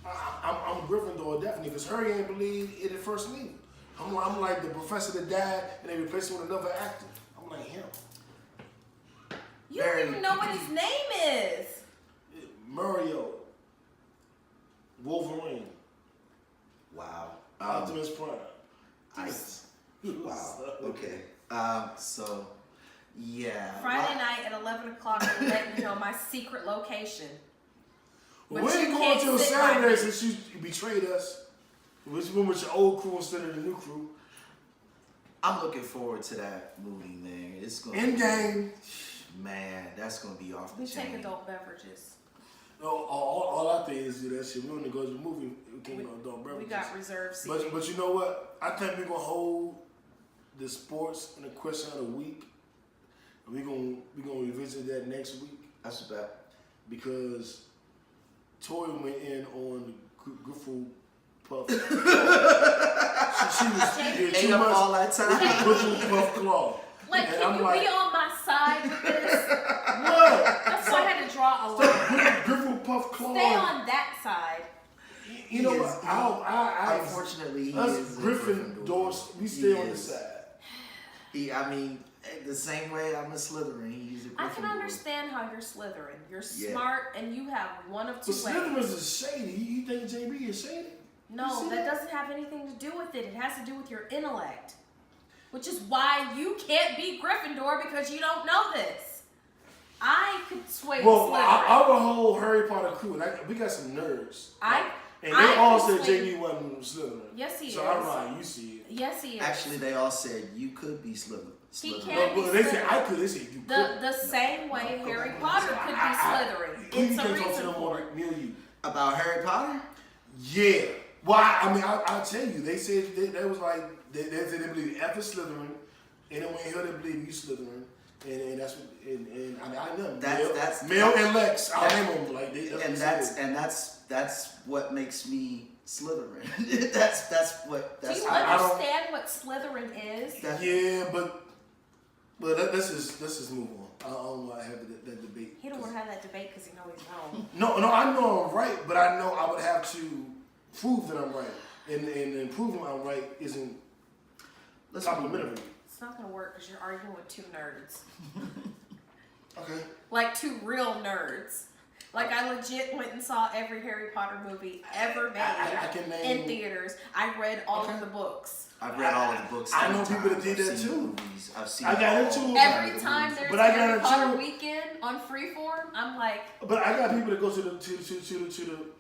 I'm Gryffindor definitely because Harry ain't believe it at first meeting. I'm like the professor that died and they replaced him with another actor. I'm like him. You don't even know what his name is. Mario. Wolverine. Wow. Optimus Prime. Ice. Wow. Okay. So, yeah. Friday night at 11 o'clock, I'm letting you know my secret location. Well, But we you ain't going can't till sit by Saturday me. since you betrayed us. Which went with your old crew instead of the new crew. I'm looking forward to that movie, man. It's gonna Endgame. Man, that's gonna be off the We chain. take adult beverages. No, all I think is do that shit. We want to go to the movie. We can't go adult We beverages. got reserved seating. But you know what? I think we're gonna hold the sports and the question of the week. And we're gonna revisit that next week That's a bet. because Tori went in on the Griffle Puff. she was here Ate too up much all that with time. the Griffle Puff claw. Like, And can I'm you like, be on my side with this? what? That's why I had to draw a line. Griffle Puff claw. Stay on that side. You know He what? is- I Unfortunately, he us is a Gryffindors, we He stay on the is. side. I mean, the same way I'm a Slytherin, he's a Gryffindor. I can understand how you're Slytherin. You're Yeah. smart and you have one of But two ways. Slytherin is shady. You think JB is shady? You No, see that doesn't have anything to do with it. It has to do with your intellect. Which is why you can't be Gryffindor because you don't know this. I could sway Well, Slytherin. our whole Harry Potter crew, we got some nerds. And they I all can said sway- JB wasn't Slytherin. Yes, he so is. I'm lying. You see it. Yes, he is. Actually, they all said you could be Slytherin. He can't Well, they said I could. They said you could. The same way Harry Potter could be Slytherin. Who you It's a can talk to reason them for more it. near you? About Harry Potter? Yeah. Well, I mean, I'll tell you. They said they was like they said they believe F is Slytherin, and then when you hear they believe you Slytherin, and that's what and I know That's Mel and Lex. I name them like they. That's what makes me Slytherin. that's what. Do you I don't- understand what Slytherin is? Yeah, but let's just move on. I don't want to have that debate. He don't want to have that debate because he knows he's wrong. No, I know I'm right, but I know I would have to prove that I'm right, and proving I'm right isn't complimentary. It's not going to work because you're arguing with two nerds. Okay. Like two real nerds. Like I legit went and saw every Harry Potter movie ever made I can name in theaters. I read all of the books. I've read all of the books. I know 3 people that times. did I've that seen too. Movies. I've seen. I got all into it. Every of the time movies. there's But I got Harry a Potter two- weekend on Freeform, I'm like, But I got people that go to the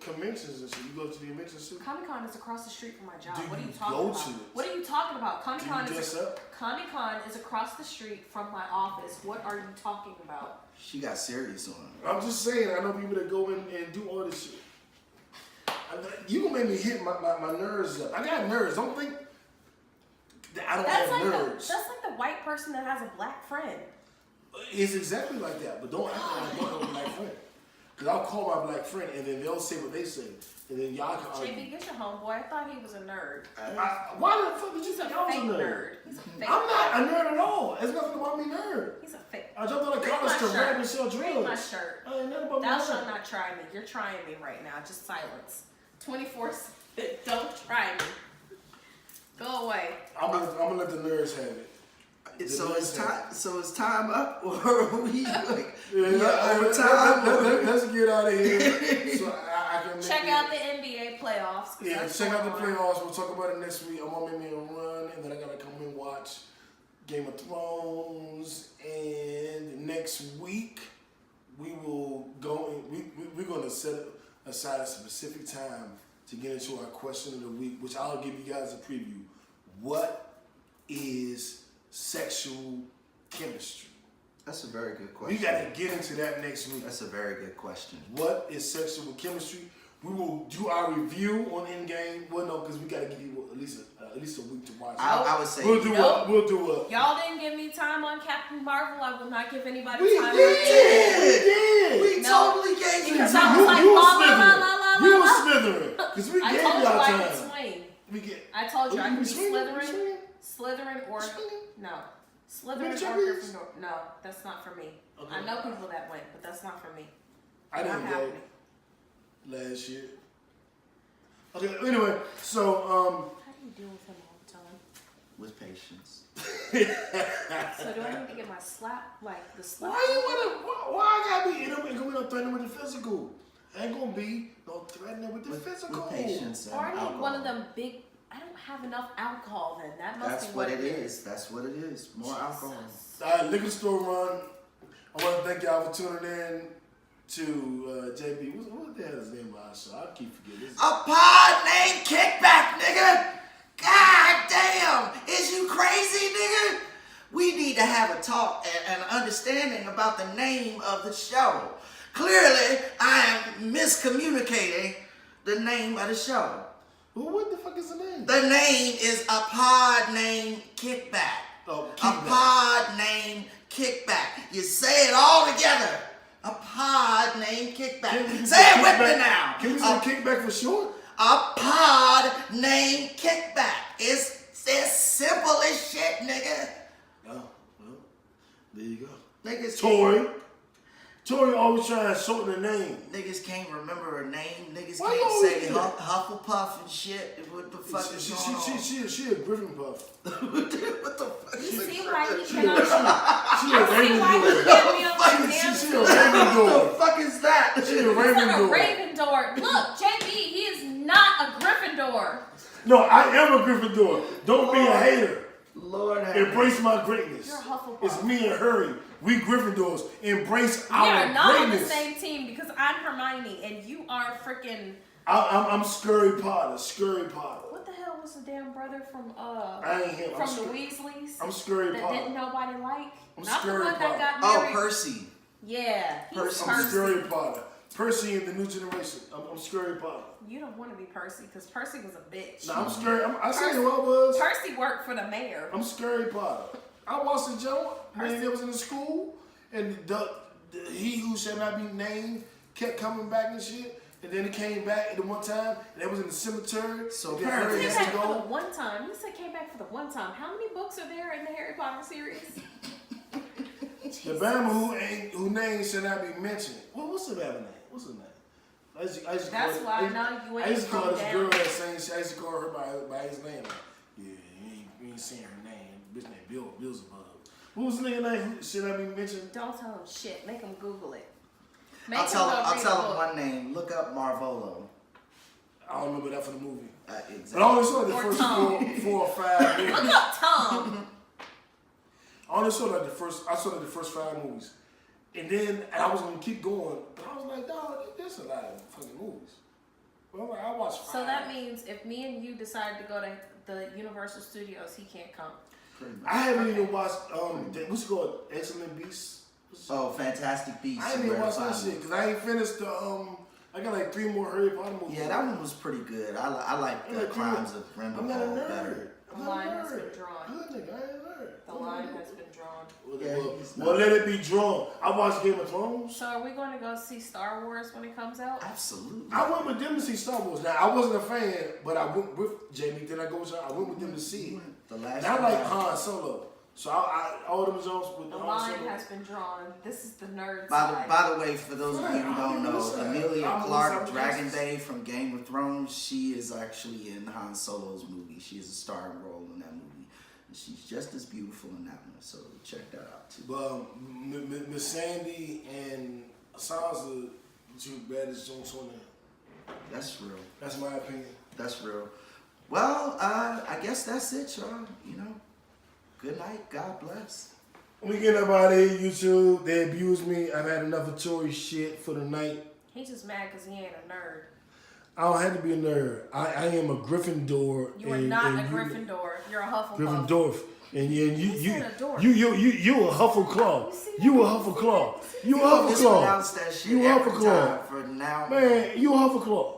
conventions and shit. You go to the conventions too. Comic Con is across the street from my job. Do What are you you talking go about? to it? What are you talking about? Comic Do Con you dress up? is across the street from my office. What are you talking about? She got serious on. I'm just saying. I know people that go in and do all this shit. You gonna make me hit my nerves up. I got nerves. Don't think that I don't have nerves. That's like the white person that has a black friend. It's exactly like that, but don't act like I don't have a black friend. Because I'll call my black friend and then they'll say what they say. And then y'all can argue. JB, get your homeboy. I thought he was a nerd. Why the fuck did you He's a think I was fake a nerd? nerd. He's a fake I'm not nerd. a nerd at all. It's nothing about me nerd. He's a fake. I jumped out of Read college my to rap shirt. and sell drugs. Read my shirt. I ain't nothing about me Thou nerd. shalt not try me. You're trying me right now. Just silence. 24/7. Don't try me. Go away. I'm gonna let the nerds have it. So it's time up, or are we like Yeah, over time? let's get out of here. So I can make Check it. out the NBA playoffs. 'cause Yeah, that's check out the going on. playoffs. We'll talk about it next week. I'm gonna make me a run, and then I gotta come and watch Game of Thrones. And next week we will go. We're gonna set aside a specific time to get into our question of the week, which I'll give you guys a preview. What is sexual chemistry? That's a very good question. We gotta get into that next week. That's a very good question. What is sexual chemistry? We will do our review on Endgame. Well, no, because we gotta give you at least a week to watch. I would say We'll do Nope. We'll do a. Y'all didn't give me time on Captain Marvel. I will not give anybody We time. did. We No, totally gave you because time. I was like, you la, was la, la, slithering. la, la, You la, was la. slithering. Because we I gave told you y'all I time. could swing. We get. I told you I You could be swinging? You Slytherin, swinging? Slytherin or Swinging? no, You Slytherin or Japanese? Gryffindor. No, that's not for me. Okay. I know people that went, but that's not for me. I didn't Not go happening. last year. Okay. Anyway, so How do you deal with him all the time? With patience. So do I need to get my slap, like the slap? why I gotta be in them and going to threaten with the physical? Ain't gonna be no threatening with the physical. With patience and Or I need alcohol. one of them big. I don't have enough alcohol then. That must That's be what it is. That's what it is. More alcohol. All right, liquor store run. I want to thank y'all for tuning in to JB. What the hell is his name of our show? I keep forgetting. A pod named Kickback, nigga. God damn. Is you crazy, nigga? We need to have a talk and an understanding about the name of the show. Clearly, I am miscommunicating the name of the show. Well, what the fuck is the name? The name is A Pod Named Kickback. Oh, A Kickback. pod named Kickback. You say it all together. A pod named Kickback. Can we Say it with kickback? me now. Can we say kickback for short? A pod named Kickback. It's simple as shit, nigga. Oh, well, there you go. Niggas Tori always trying to shorten the name. Niggas can't remember her name. Niggas Why you can't always say do that? Hufflepuff and shit. What the fuck is going on? She a Griffin Puff. What the fuck You is see it? why he cannot? She a See Raven why he Door. can't be on my damn She a show? Raven What Door. the fuck is that? She a He's Raven not a Door. Raven door. Look, JB, he is not a Gryffindor. No, I am a Gryffindor. Don't be a hater. Lord have Embrace my greatness. You're a Hufflepuff. It's me and Harry. We Gryffindors. Embrace We our are not on the greatness. same team because I'm Hermione and you are freaking. I'm Scurry Potter. Scurry Potter. What the hell was the damn brother from I ain't him. from the Weasleys? I'm Scurry that Potter. didn't nobody like. I'm Not the Scurry one Potter. that got Oh, married. Percy. Yeah, he's Percy. I'm Percy. Scurry Potter. Percy in the new generation. I'm Scurry Potter. You don't want to be Percy because Percy was a bitch. Nah, I'm Scurry. I Percy- said who I was. Percy worked for the mayor. I'm Scurry Potter. I watched the joke when it was in the school, and the he who shall not be named kept coming back and shit. And then it came back at the one time, and it was in the cemetery. So and then apparently Harry Came has back to for the go. one time. You said came back for the one time. How many books are there in the Harry Potter series? The Bama who name should not be mentioned. What's the Bama name? What's her name? I used to That's call why I used- now you I ain't used to call from this down. girl that same shit. I used to call her by his name. Like, yeah, you ain't saying her name. Bitch named Beelzebub. What was the nigga name? Should I be mentioned? Don't tell him shit. Make him Google it. Make I'll him tell go him. I'll read tell a him book. one name. Look up Marvolo. I don't remember that for the movie. Exactly. But I only saw the Or first Tom. four or five movies. Look up Tom. I only saw like I saw like the first 5 movies. And I was gonna keep going, but I was like, dog, there's a lot of fucking movies. But I'm like, I watched 5. So that means if me and you decide to go to the Universal Studios, he can't come. Pretty much. I haven't even watched what's it called? Excellent Beasts. Oh, Fantastic Beasts. I ain't and even Where to watched that Find shit Them. because I ain't finished the I got like 3 more Harry Potter movies. Yeah, that one was pretty good. I like I'm the like, Crimes of I'm Grindelwald not a nerd. better. I'm The not a line has nerd. been drawn. Good nigga, I ain't a nerd. The line has been drawn. Well, let it be drawn. I watched Game of Thrones. So are we going to go see Star Wars when it comes out? Absolutely. I went with them to see Star Wars. Now I wasn't a fan, but I went with Jamie. Then I go with y'all. I went with them to see it. The last And I like one. Han Solo. So I all them Jones with The Han line Solo. has been drawn. This is the nerd By side. the way, for those of you who don't know, Emilia Clarke, Dragonbay from Game of Thrones, she is actually in Han Solo's movie. She has a starring role in that movie. And she's just as beautiful in that one, so check that out too. But Miss Sandy and Sansa, the 2 baddest Jones on there. That's real. That's my opinion. That's real. Well, I guess that's it, y'all. You know, good night. God bless. We get up out of here, YouTube. They abused me. I've had enough of Tory shit for the night. He's just mad because he ain't a nerd. I don't have to be a nerd. I am a Gryffindor. You are not a Gryffindor. You're a Hufflepuff. Gryffindor. And you said a dork. you a Huffleclaw. You a Huffleclaw. You a Mispronounce Huffleclaw. that shit You a every Huffleclaw. time for now. Man, you a Huffleclaw.